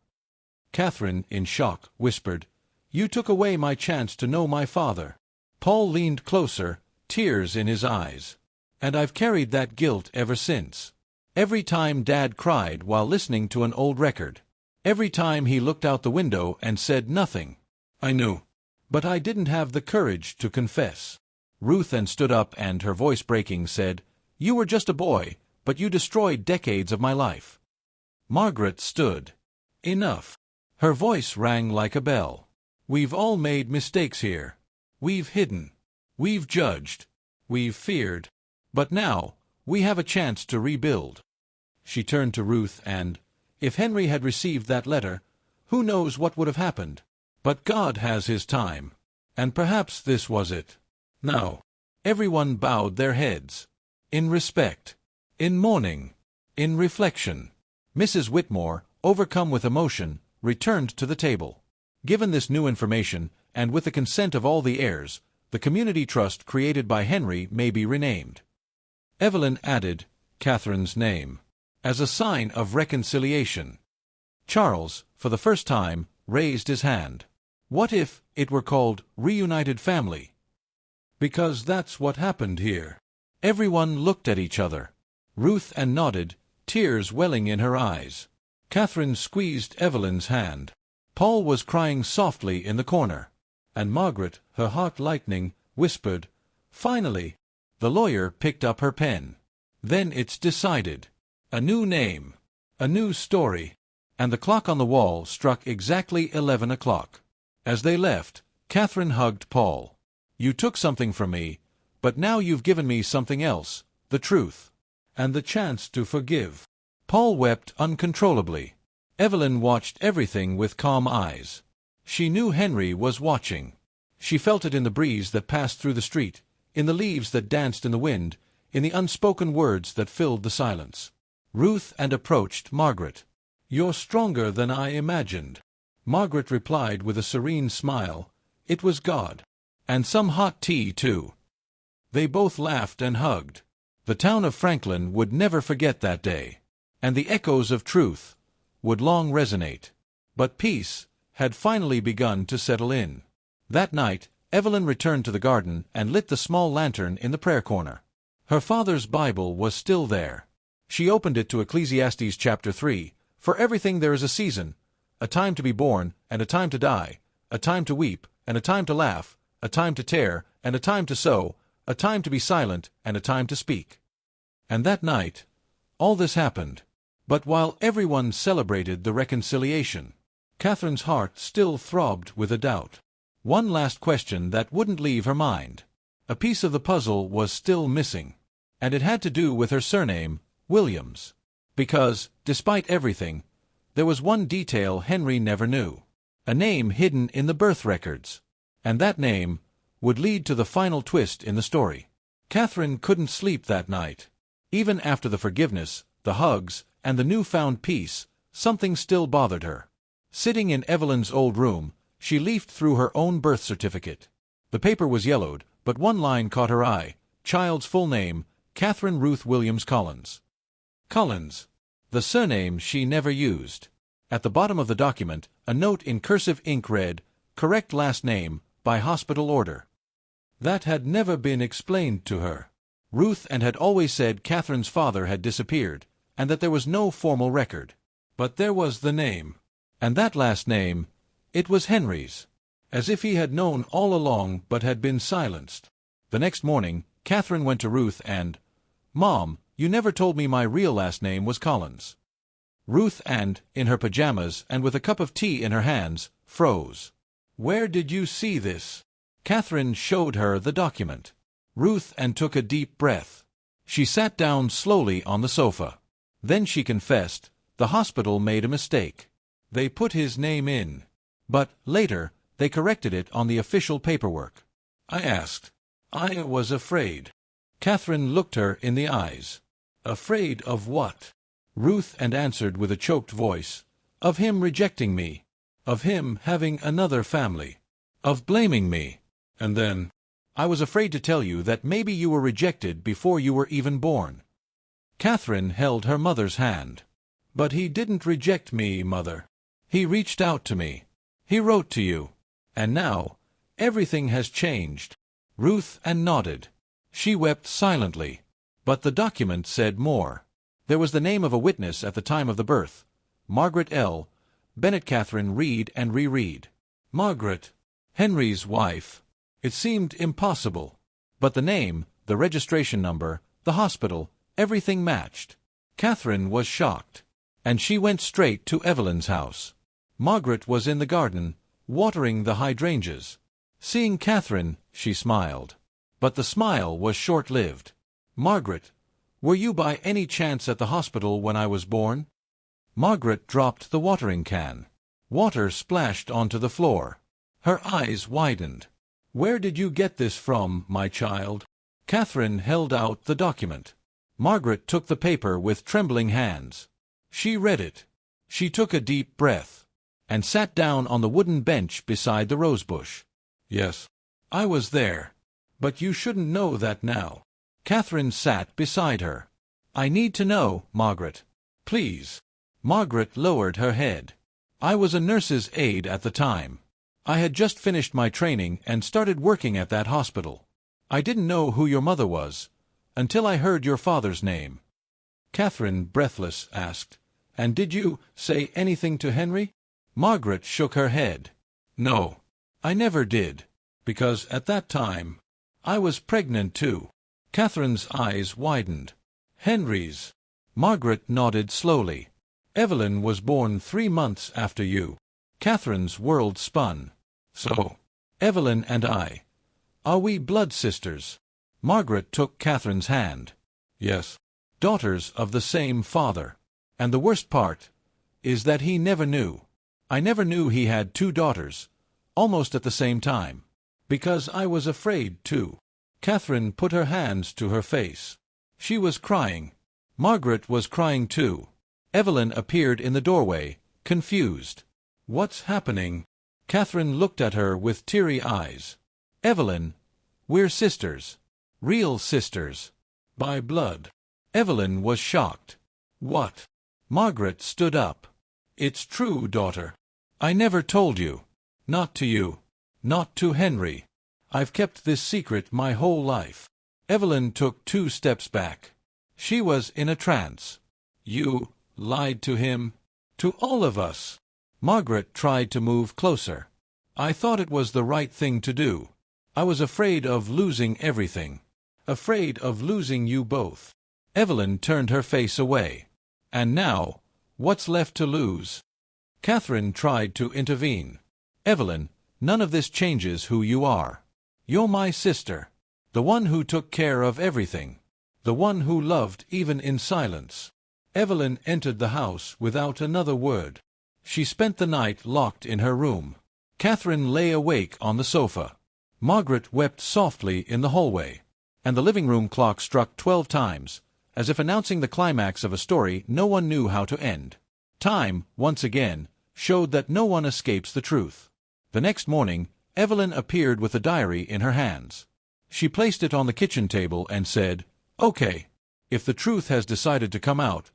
Catherine, in shock, whispered, "You took away my chance to know my father." Paul leaned closer, tears in his eyes. "And I've carried that guilt ever since. Every time Dad cried while listening to an old record. Every time he looked out the window and said nothing. I knew. But I didn't have the courage to confess." Ruth Ann stood up and, her voice breaking, said, "You were just a boy, but you destroyed decades of my life." Margaret stood. "Enough." Her voice rang like a bell. "We've all made mistakes here. We've hidden. We've judged. We've feared. But now, we have a chance to rebuild." She turned to Ruth and, "If Henry had received that letter, who knows what would have happened? But God has his time. And perhaps this was it." Now, everyone bowed their heads. In respect. In mourning. In reflection. Mrs. Whitmore, overcome with emotion, returned to the table. Given this new information, and with the consent of all the heirs, the community trust created by Henry may be renamed. Evelyn added Catherine's name, as a sign of reconciliation. Charles, for the first time, raised his hand. What if it were called Reunited Family? Because that's what happened here. Everyone looked at each other. Ruth Ann nodded, tears welling in her eyes. Catherine squeezed Evelyn's hand. Paul was crying softly in the corner. And Margaret, her heart lightening, whispered, "Finally!" The lawyer picked up her pen. "Then it's decided. A new name. A new story." And the clock on the wall struck exactly 11 o'clock. As they left, Catherine hugged Paul. "You took something from me, but now you've given me something else, the truth. And the chance to forgive." Paul wept uncontrollably. Evelyn watched everything with calm eyes. She knew Henry was watching. She felt it in the breeze that passed through the street, in the leaves that danced in the wind, in the unspoken words that filled the silence. Ruth Ann approached Margaret. "You're stronger than I imagined." Margaret replied with a serene smile, "It was God. And some hot tea, too." They both laughed and hugged. The town of Franklin would never forget that day, and the echoes of truth would long resonate. But peace had finally begun to settle in. That night, Evelyn returned to the garden and lit the small lantern in the prayer corner. Her father's Bible was still there. She opened it to Ecclesiastes chapter 3, "For everything there is a season, a time to be born and a time to die, a time to weep and a time to laugh, a time to tear and a time to sow, a time to be silent and a time to speak." And that night, all this happened. But while everyone celebrated the reconciliation, Catherine's heart still throbbed with a doubt. One last question that wouldn't leave her mind. A piece of the puzzle was still missing, and it had to do with her surname, Williams. Because, despite everything, there was one detail Henry never knew. A name hidden in the birth records. And that name would lead to the final twist in the story. Catherine couldn't sleep that night. Even after the forgiveness, the hugs, and the newfound peace, something still bothered her. Sitting in Evelyn's old room, she leafed through her own birth certificate. The paper was yellowed, but one line caught her eye. Child's full name, Catherine Ruth Williams Collins. Collins. The surname she never used. At the bottom of the document, a note in cursive ink read, "Correct last name, by hospital order." That had never been explained to her. Ruth Ann had always said Catherine's father had disappeared, and that there was no formal record. But there was the name. And that last name, it was Henry's. As if he had known all along but had been silenced. The next morning, Catherine went to Ruth and, "Mom, you never told me my real last name was Collins." Ruth Ann, in her pajamas and with a cup of tea in her hands, froze. "Where did you see this?" Catherine showed her the document. Ruth Ann took a deep breath. She sat down slowly on the sofa. Then she confessed, "The hospital made a mistake. They put his name in. But, later, they corrected it on the official paperwork. I asked. I was afraid." Catherine looked her in the eyes. "Afraid of what?" Ruth Ann answered with a choked voice. "Of him rejecting me. Of him having another family. Of blaming me. And then, I was afraid to tell you that maybe you were rejected before you were even born." Catherine held her mother's hand. "But he didn't reject me, Mother. He reached out to me. He wrote to you. And now, everything has changed." Ruth Ann nodded. She wept silently. But the document said more. There was the name of a witness at the time of the birth. Margaret L. Bennett. Catherine read and reread. Margaret. Henry's wife. It seemed impossible. But the name, the registration number, the hospital, everything matched. Catherine was shocked. And she went straight to Evelyn's house. Margaret was in the garden, watering the hydrangeas. Seeing Catherine, she smiled. But the smile was short-lived. "Margaret, were you by any chance at the hospital when I was born?" Margaret dropped the watering can. Water splashed onto the floor. Her eyes widened. Where did you get this from, my child? Catherine held out the document. Margaret took the paper with trembling hands. She read it. She took a deep breath, and sat down on the wooden bench beside the rosebush. Yes, I was there. But you shouldn't know that now. Catherine sat beside her. I need to know, Margaret. Please. Margaret lowered her head. I was a nurse's aide at the time. I had just finished my training and started working at that hospital. I didn't know who your mother was, until I heard your father's name. Catherine, breathless, asked, And did you say anything to Henry? Margaret shook her head. No, I never did, because at that time, I was pregnant too. Catherine's eyes widened. Henry's. Margaret nodded slowly. Evelyn was born 3 months after you. Catherine's world spun. So, Evelyn and I, are we blood sisters? Margaret took Catherine's hand. Yes. Daughters of the same father. And the worst part is that he never knew. I never knew he had 2 daughters, almost at the same time, because I was afraid too. Catherine put her hands to her face. She was crying. Margaret was crying too. Evelyn appeared in the doorway, confused. What's happening? Catherine looked at her with teary eyes. Evelyn, we're sisters. Real sisters. By blood. Evelyn was shocked. What? Margaret stood up. It's true, daughter. I never told you. Not to you. Not to Henry. I've kept this secret my whole life. Evelyn took 2 steps back. She was in a trance. You lied to him? To all of us. Margaret tried to move closer. I thought it was the right thing to do. I was afraid of losing everything. Afraid of losing you both. Evelyn turned her face away. And now, what's left to lose? Catherine tried to intervene. Evelyn, none of this changes who you are. You're my sister. The one who took care of everything. The one who loved even in silence. Evelyn entered the house without another word. She spent the night locked in her room. Catherine lay awake on the sofa. Margaret wept softly in the hallway. And the living room clock struck 12 times, as if announcing the climax of a story no one knew how to end. Time, once again, showed that no one escapes the truth. The next morning, Evelyn appeared with a diary in her hands. She placed it on the kitchen table and said, Okay, if the truth has decided to come out,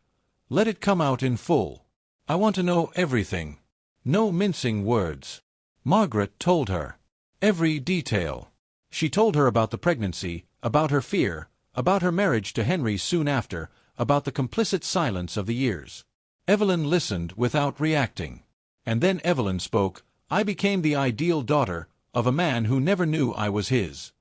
let it come out in full. I want to know everything. No mincing words. Margaret told her. Every detail. She told her about the pregnancy, about her fear, about her marriage to Henry soon after, about the complicit silence of the years. Evelyn listened without reacting. And then Evelyn spoke. I became the ideal daughter of a man who never knew I was his.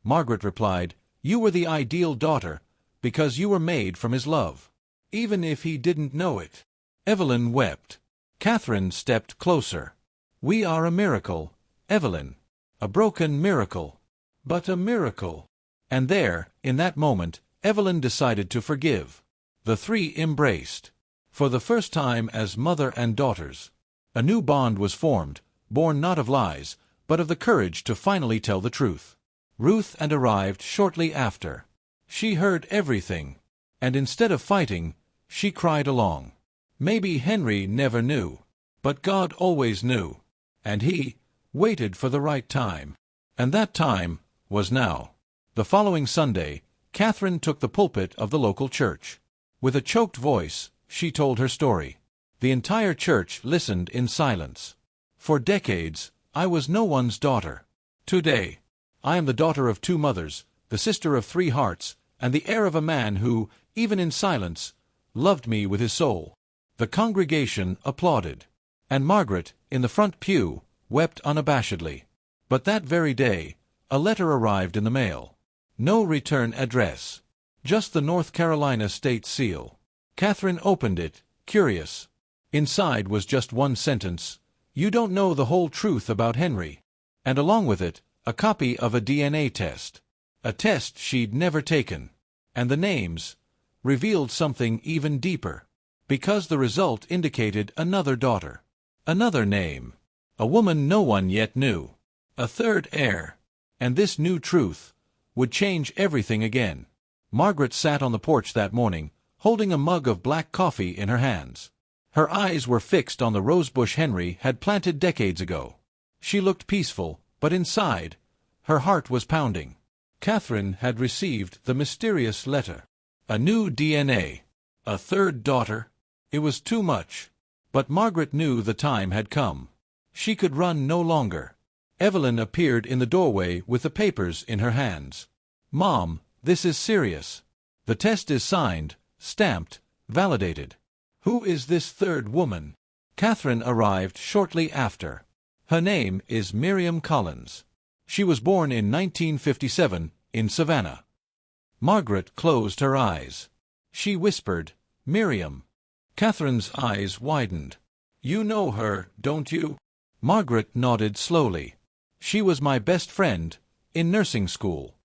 Margaret replied, You were the ideal daughter because you were made from his love, even if he didn't know it. Evelyn wept. Catherine stepped closer. We are a miracle, Evelyn. A broken miracle. But a miracle. And there, in that moment, Evelyn decided to forgive. The 3 embraced. For the first time as mother and daughters. A new bond was formed, born not of lies, but of the courage to finally tell the truth. Ruth and arrived shortly after. She heard everything, and instead of fighting, she cried along. Maybe Henry never knew, but God always knew, and he waited for the right time. And that time was now. The following Sunday, Catherine took the pulpit of the local church. With a choked voice, she told her story. The entire church listened in silence. For decades, I was no one's daughter. Today, I am the daughter of 2 mothers, the sister of 3 hearts, and the heir of a man who, even in silence, loved me with his soul. The congregation applauded. And Margaret, in the front pew, wept unabashedly. But that very day, a letter arrived in the mail. No return address. Just the North Carolina state seal. Catherine opened it, curious. Inside was just one sentence. You don't know the whole truth about Henry. And along with it, a copy of a DNA test. A test she'd never taken. And the names revealed something even deeper. Because the result indicated another daughter. Another name. A woman no one yet knew. A 3rd heir. And this new truth would change everything again. Margaret sat on the porch that morning, holding a mug of black coffee in her hands. Her eyes were fixed on the rosebush Henry had planted decades ago. She looked peaceful, but inside, her heart was pounding. Catherine had received the mysterious letter. A new DNA. A third daughter. It was too much. But Margaret knew the time had come. She could run no longer. Evelyn appeared in the doorway with the papers in her hands. "Mom, this is serious. The test is signed, stamped, validated." "Who is this third woman?" Catherine arrived shortly after. "Her name is Miriam Collins. She was born in 1957 in Savannah." Margaret closed her eyes. She whispered, "Miriam." Catherine's eyes widened. "You know her, don't you?" Margaret nodded slowly. "She was my best friend in nursing school."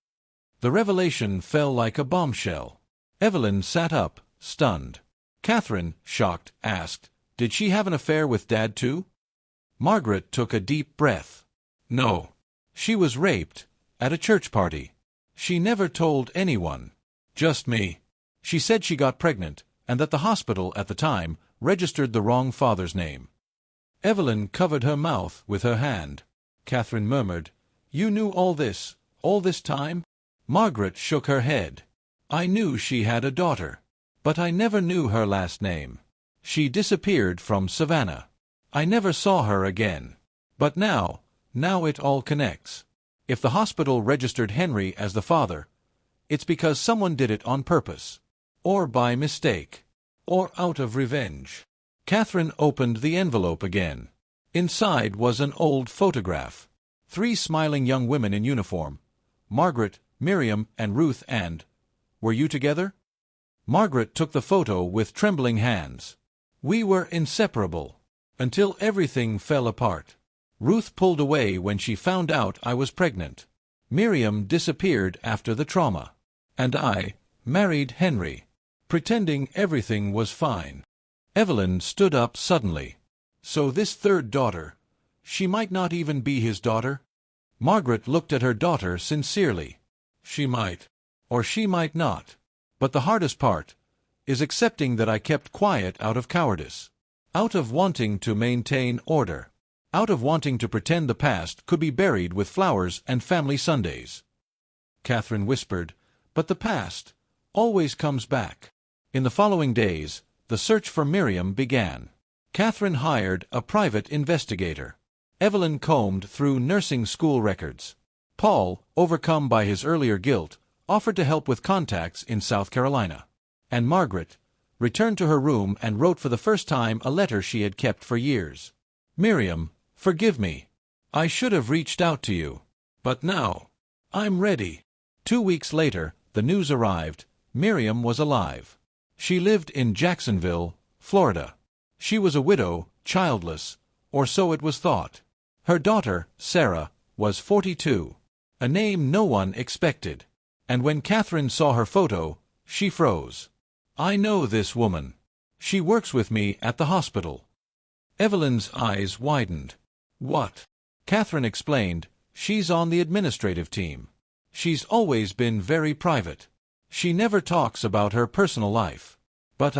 The revelation fell like a bombshell. Evelyn sat up, stunned. Catherine, shocked, asked, "Did she have an affair with Dad too?" Margaret took a deep breath. "No. She was raped, at a church party. She never told anyone. Just me. She said she got pregnant, and that the hospital at the time registered the wrong father's name." Evelyn covered her mouth with her hand. Catherine murmured, "You knew all this time?" Margaret shook her head. "I knew she had a daughter. But I never knew her last name. She disappeared from Savannah. I never saw her again. But now it all connects. If the hospital registered Henry as the father, it's because someone did it on purpose. Or by mistake. Or out of revenge." Catherine opened the envelope again. Inside was an old photograph. 3 smiling young women in uniform. Margaret, Miriam, and Ruth and... Were you together? Margaret took the photo with trembling hands. "We were inseparable. Until everything fell apart. Ruth pulled away when she found out I was pregnant. Miriam disappeared after the trauma. And I married Henry, pretending everything was fine." Evelyn stood up suddenly. "So this third daughter, she might not even be his daughter?" Margaret looked at her daughter sincerely. "She might. Or she might not. But the hardest part is accepting that I kept quiet out of cowardice. Out of wanting to maintain order. Out of wanting to pretend the past could be buried with flowers and family Sundays." Catherine whispered, "But the past always comes back." In the following days, the search for Miriam began. Catherine hired a private investigator. Evelyn combed through nursing school records. Paul, overcome by his earlier guilt, offered to help with contacts in South Carolina. And Margaret returned to her room and wrote for the first time a letter she had kept for years. "Miriam, forgive me. I should have reached out to you. But now, I'm ready." 2 weeks later, the news arrived. Miriam was alive. She lived in Jacksonville, Florida. She was a widow, childless, or so it was thought. Her daughter, Sarah, was 42, a name no one expected. And when Catherine saw her photo, she froze. "I know this woman. She works with me at the hospital." Evelyn's eyes widened. "What?" Catherine explained, "She's on the administrative team. She's always been very private. She never talks about her personal life. But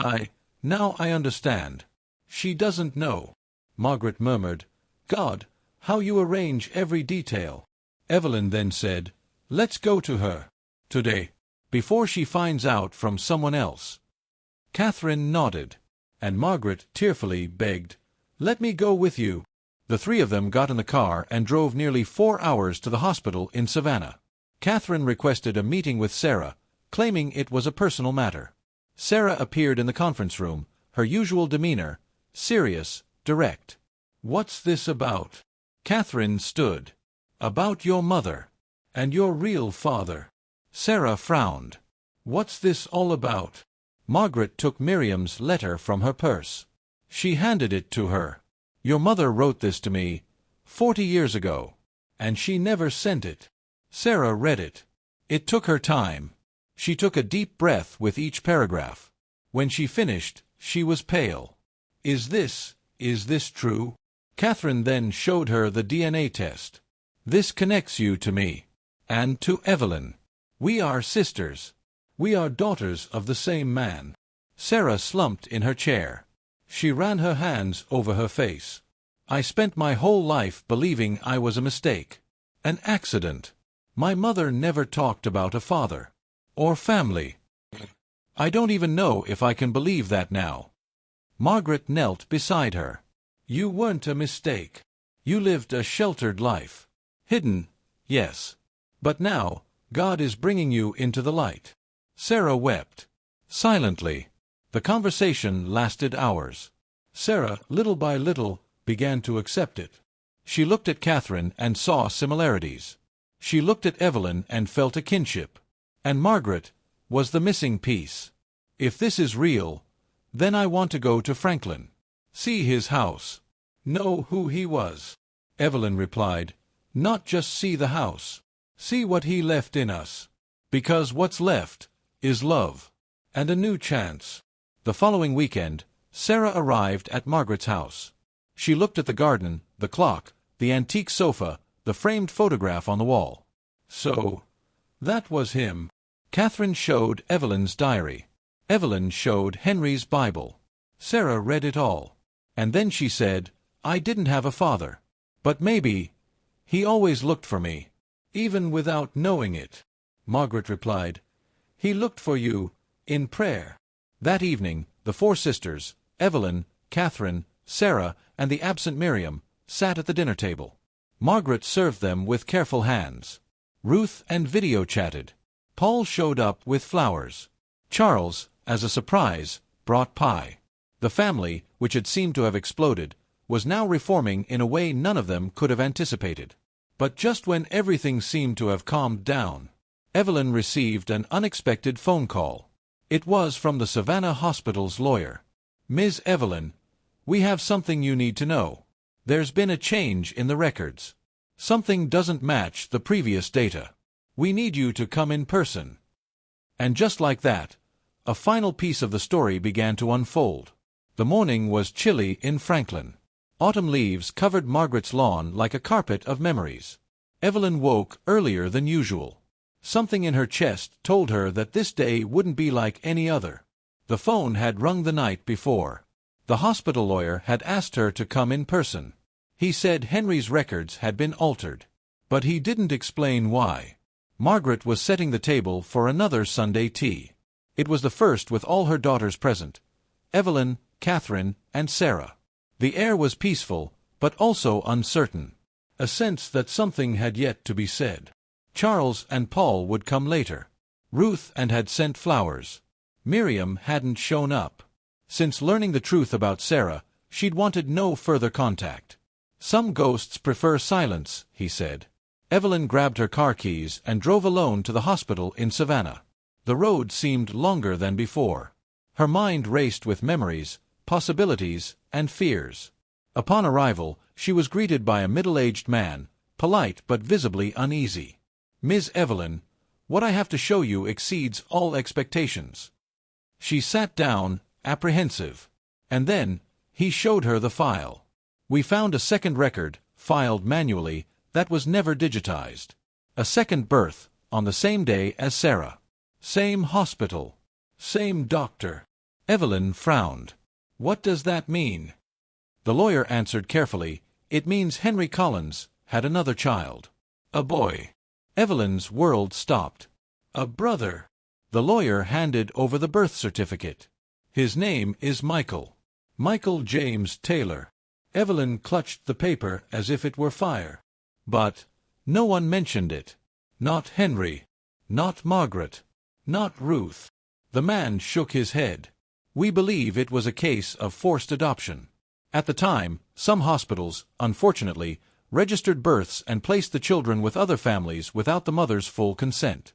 now I understand. She doesn't know." Margaret murmured, "God, how you arrange every detail." Evelyn then said, "Let's go to her. Today. Before she finds out from someone else." Catherine nodded, and Margaret tearfully begged, "Let me go with you." The 3 of them got in the car and drove nearly 4 hours to the hospital in Savannah. Catherine requested a meeting with Sarah, claiming it was a personal matter. Sarah appeared in the conference room, her usual demeanor, serious, direct. "What's this about?" Catherine stood. "About your mother. And your real father." Sarah frowned. "What's this all about?" Margaret took Miriam's letter from her purse. She handed it to her. "Your mother wrote this to me 40 years ago. And she never sent it." Sarah read it. It took her time. She took a deep breath with each paragraph. When she finished, she was pale. Is this true?" Catherine then showed her the DNA test. "This connects you to me. And to Evelyn, "We are sisters. We are daughters of the same man." Sarah slumped in her chair. She ran her hands over her face. "I spent my whole life believing I was a mistake. An accident. My mother never talked about a father. Or family. I don't even know if I can believe that now." Margaret knelt beside her. "You weren't a mistake. You lived a sheltered life. Hidden, yes. But now, God is bringing you into the light." Sarah wept. Silently. The conversation lasted hours. Sarah, little by little, began to accept it. She looked at Catherine and saw similarities. She looked at Evelyn and felt a kinship. And Margaret was the missing piece. "If this is real, then I want to go to Franklin. See his house. Know who he was." Evelyn replied, "Not just see the house. See what he left in us. Because what's left is love. And a new chance." The following weekend, Sarah arrived at Margaret's house. She looked at the garden, the clock, the antique sofa, the framed photograph on the wall. So, that was him. Catherine showed Evelyn's diary. Evelyn showed Henry's Bible. Sarah read it all. And then she said, "I didn't have a father. But maybe he always looked for me, even without knowing it." Margaret replied, "He looked for you, in prayer." That evening, the four sisters, Evelyn, Catherine, Sarah, and the absent Miriam, sat at the dinner table. Margaret served them with careful hands. Ruth and Video chatted. Paul showed up with flowers. Charles, as a surprise, brought pie. The family, which had seemed to have exploded, was now reforming in a way none of them could have anticipated. But just when everything seemed to have calmed down, Evelyn received an unexpected phone call. It was from the Savannah Hospital's lawyer. "Ms. Evelyn, we have something you need to know. There's been a change in the records. Something doesn't match the previous data. We need you to come in person." And just like that, a final piece of the story began to unfold. The morning was chilly in Franklin. Autumn leaves covered Margaret's lawn like a carpet of memories. Evelyn woke earlier than usual. Something in her chest told her that this day wouldn't be like any other. The phone had rung the night before. The hospital lawyer had asked her to come in person. He said Henry's records had been altered. But he didn't explain why. Margaret was setting the table for another Sunday tea. It was the first with all her daughters present: Evelyn, Catherine, and Sarah. The air was peaceful, but also uncertain. A sense that something had yet to be said. Charles and Paul would come later. Ruth had sent flowers. Miriam hadn't shown up. Since learning the truth about Sarah, she'd wanted no further contact. "Some ghosts prefer silence," he said. Evelyn grabbed her car keys and drove alone to the hospital in Savannah. The road seemed longer than before. Her mind raced with memories, possibilities, and fears. Upon arrival, she was greeted by a middle-aged man, polite but visibly uneasy. "Ms. Evelyn, what I have to show you exceeds all expectations." She sat down, apprehensive. And then, he showed her the file. "We found a second record, filed manually, that was never digitized. A second birth, on the same day as Sarah. Same hospital. Same doctor." Evelyn frowned. "What does that mean?" The lawyer answered carefully, "It means Henry Collins had another child. A boy." Evelyn's world stopped. "A brother." The lawyer handed over the birth certificate. "His name is Michael. Michael James Taylor." Evelyn clutched the paper as if it were fire. But no one mentioned it. Not Henry. Not Margaret. Not Ruth. The man shook his head. "We believe it was a case of forced adoption." At the time, some hospitals, unfortunately, registered births and placed the children with other families without the mother's full consent.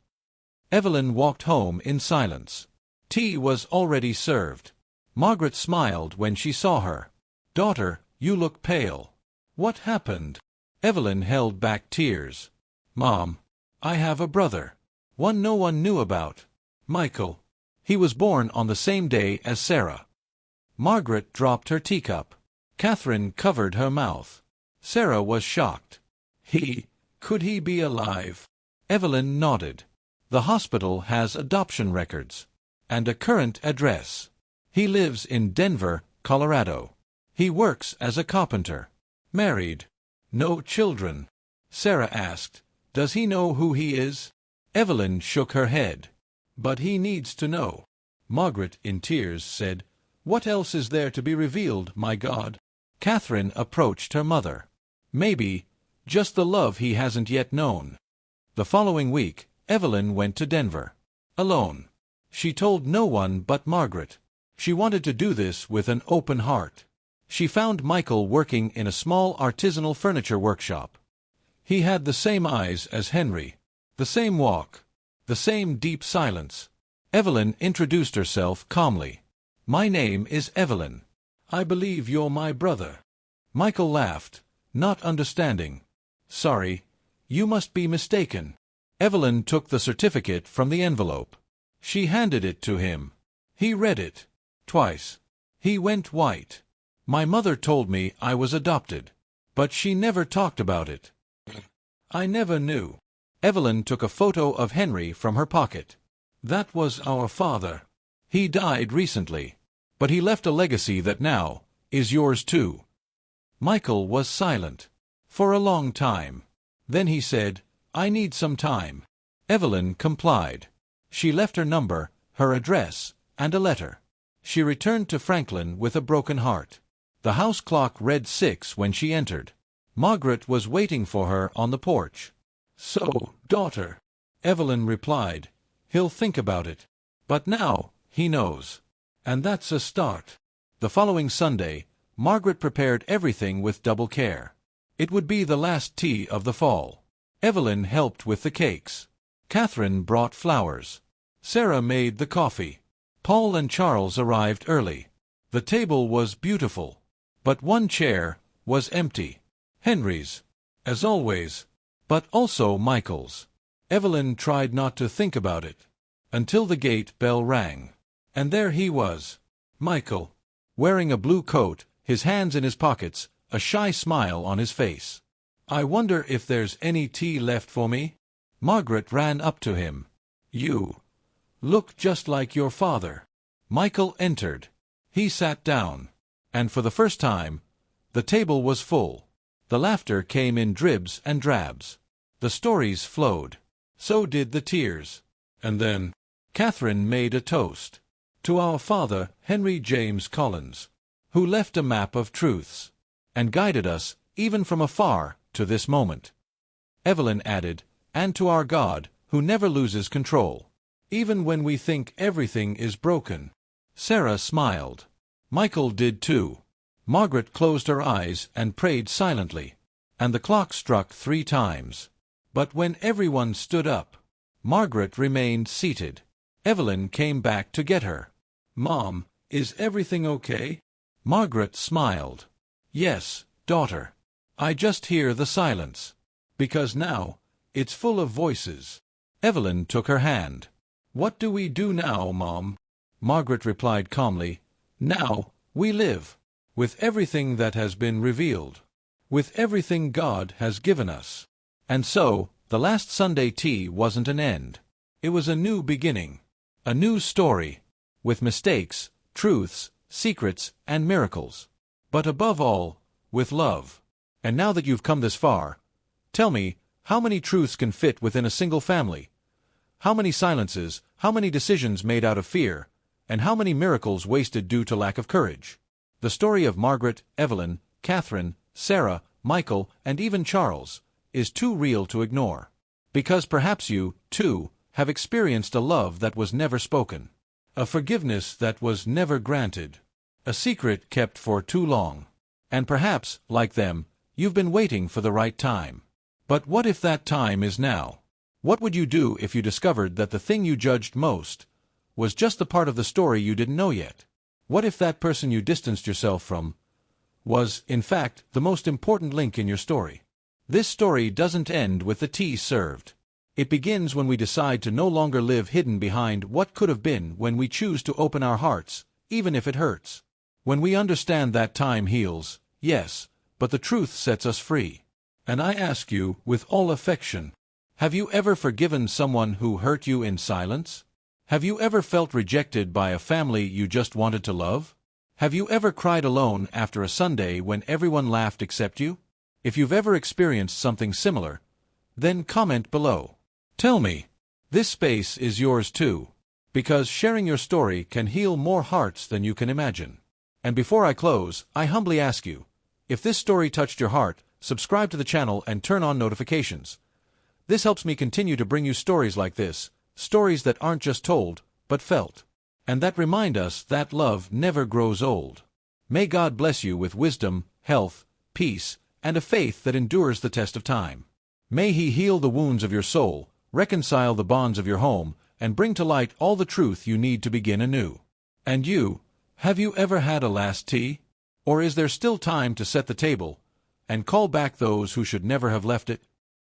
Evelyn walked home in silence. Tea was already served. Margaret smiled when she saw her. "Daughter, you look pale. What happened?" Evelyn held back tears. "Mom, I have a brother. One no one knew about. Michael. He was born on the same day as Sarah." Margaret dropped her teacup. Catherine covered her mouth. Sarah was shocked. Could he be alive?" Evelyn nodded. The hospital has adoption records. And a current address. He lives in Denver, Colorado. He works as a carpenter. Married. No children. Sarah asked, "Does he know who he is?" Evelyn shook her head. "But he needs to know." Margaret, in tears, said, "What else is there to be revealed, my God?" Catherine approached her mother. "Maybe, just the love he hasn't yet known." The following week, Evelyn went to Denver. Alone. She told no one but Margaret. She wanted to do this with an open heart. She found Michael working in a small artisanal furniture workshop. He had the same eyes as Henry, the same walk, the same deep silence. Evelyn introduced herself calmly. "My name is Evelyn. I believe you're my brother." Michael laughed, not understanding. "Sorry, you must be mistaken." Evelyn took the certificate from the envelope. She handed it to him. He read it. Twice. He went white. "My mother told me I was adopted. But she never talked about it. I never knew." Evelyn took a photo of Henry from her pocket. "That was our father. He died recently. But he left a legacy that now is yours too." Michael was silent. For a long time. Then he said, "I need some time." Evelyn complied. She left her number, her address, and a letter. She returned to Franklin with a broken heart. The house clock read 6 when she entered. Margaret was waiting for her on the porch. "So, daughter," Evelyn replied, "he'll think about it. But now, he knows. And that's a start." The following Sunday, Margaret prepared everything with double care. It would be the last tea of the fall. Evelyn helped with the cakes. Catherine brought flowers. Sarah made the coffee. Paul and Charles arrived early. The table was beautiful. But one chair was empty. Henry's, as always, but also Michael's. Evelyn tried not to think about it, until the gate bell rang. And there he was, Michael, wearing a blue coat, his hands in his pockets, a shy smile on his face. "I wonder if there's any tea left for me?" Margaret ran up to him. "You look just like your father." Michael entered. He sat down. And for the first time, the table was full. The laughter came in dribs and drabs. The stories flowed. So did the tears. And then, Catherine made a toast. "To our father, Henry James Collins, who left a map of truths, and guided us, even from afar, to this moment." Evelyn added, "And to our God, who never loses control, even when we think everything is broken." Sarah smiled. Michael did too. Margaret closed her eyes and prayed silently. And the clock struck 3 times. But when everyone stood up, Margaret remained seated. Evelyn came back to get her. "Mom, is everything okay?" Margaret smiled. "Yes, daughter. I just hear the silence. Because now, it's full of voices." Evelyn took her hand. "What do we do now, Mom?" Margaret replied calmly, "Now, we live. With everything that has been revealed. With everything God has given us." And so, the last Sunday tea wasn't an end. It was a new beginning. A new story. With mistakes, truths, secrets, and miracles. But above all, with love. And now that you've come this far, tell me, how many truths can fit within a single family? How many silences, how many decisions made out of fear, and how many miracles wasted due to lack of courage? The story of Margaret, Evelyn, Catherine, Sarah, Michael, and even Charles is too real to ignore. Because perhaps you, too, have experienced a love that was never spoken. A forgiveness that was never granted. A secret kept for too long. And perhaps, like them, you've been waiting for the right time. But what if that time is now? What would you do if you discovered that the thing you judged most was just the part of the story you didn't know yet? What if that person you distanced yourself from was, in fact, the most important link in your story? This story doesn't end with the tea served. It begins when we decide to no longer live hidden behind what could have been, when we choose to open our hearts, even if it hurts. When we understand that time heals, yes, but the truth sets us free. And I ask you, with all affection, Have you ever forgiven someone who hurt you in silence? Have you ever felt rejected by a family you just wanted to love? Have you ever cried alone after a Sunday when everyone laughed except you? If you've ever experienced something similar, then comment below. Tell me. This space is yours too, because sharing your story can heal more hearts than you can imagine. And before I close, I humbly ask you, if this story touched your heart, subscribe to the channel and turn on notifications. This helps me continue to bring you stories like this, stories that aren't just told, but felt, and that remind us that love never grows old. May God bless you with wisdom, health, peace, and a faith that endures the test of time. May He heal the wounds of your soul, reconcile the bonds of your home, and bring to light all the truth you need to begin anew. And you, have you ever had a last tea? Or is there still time to set the table and call back those who should never have left it?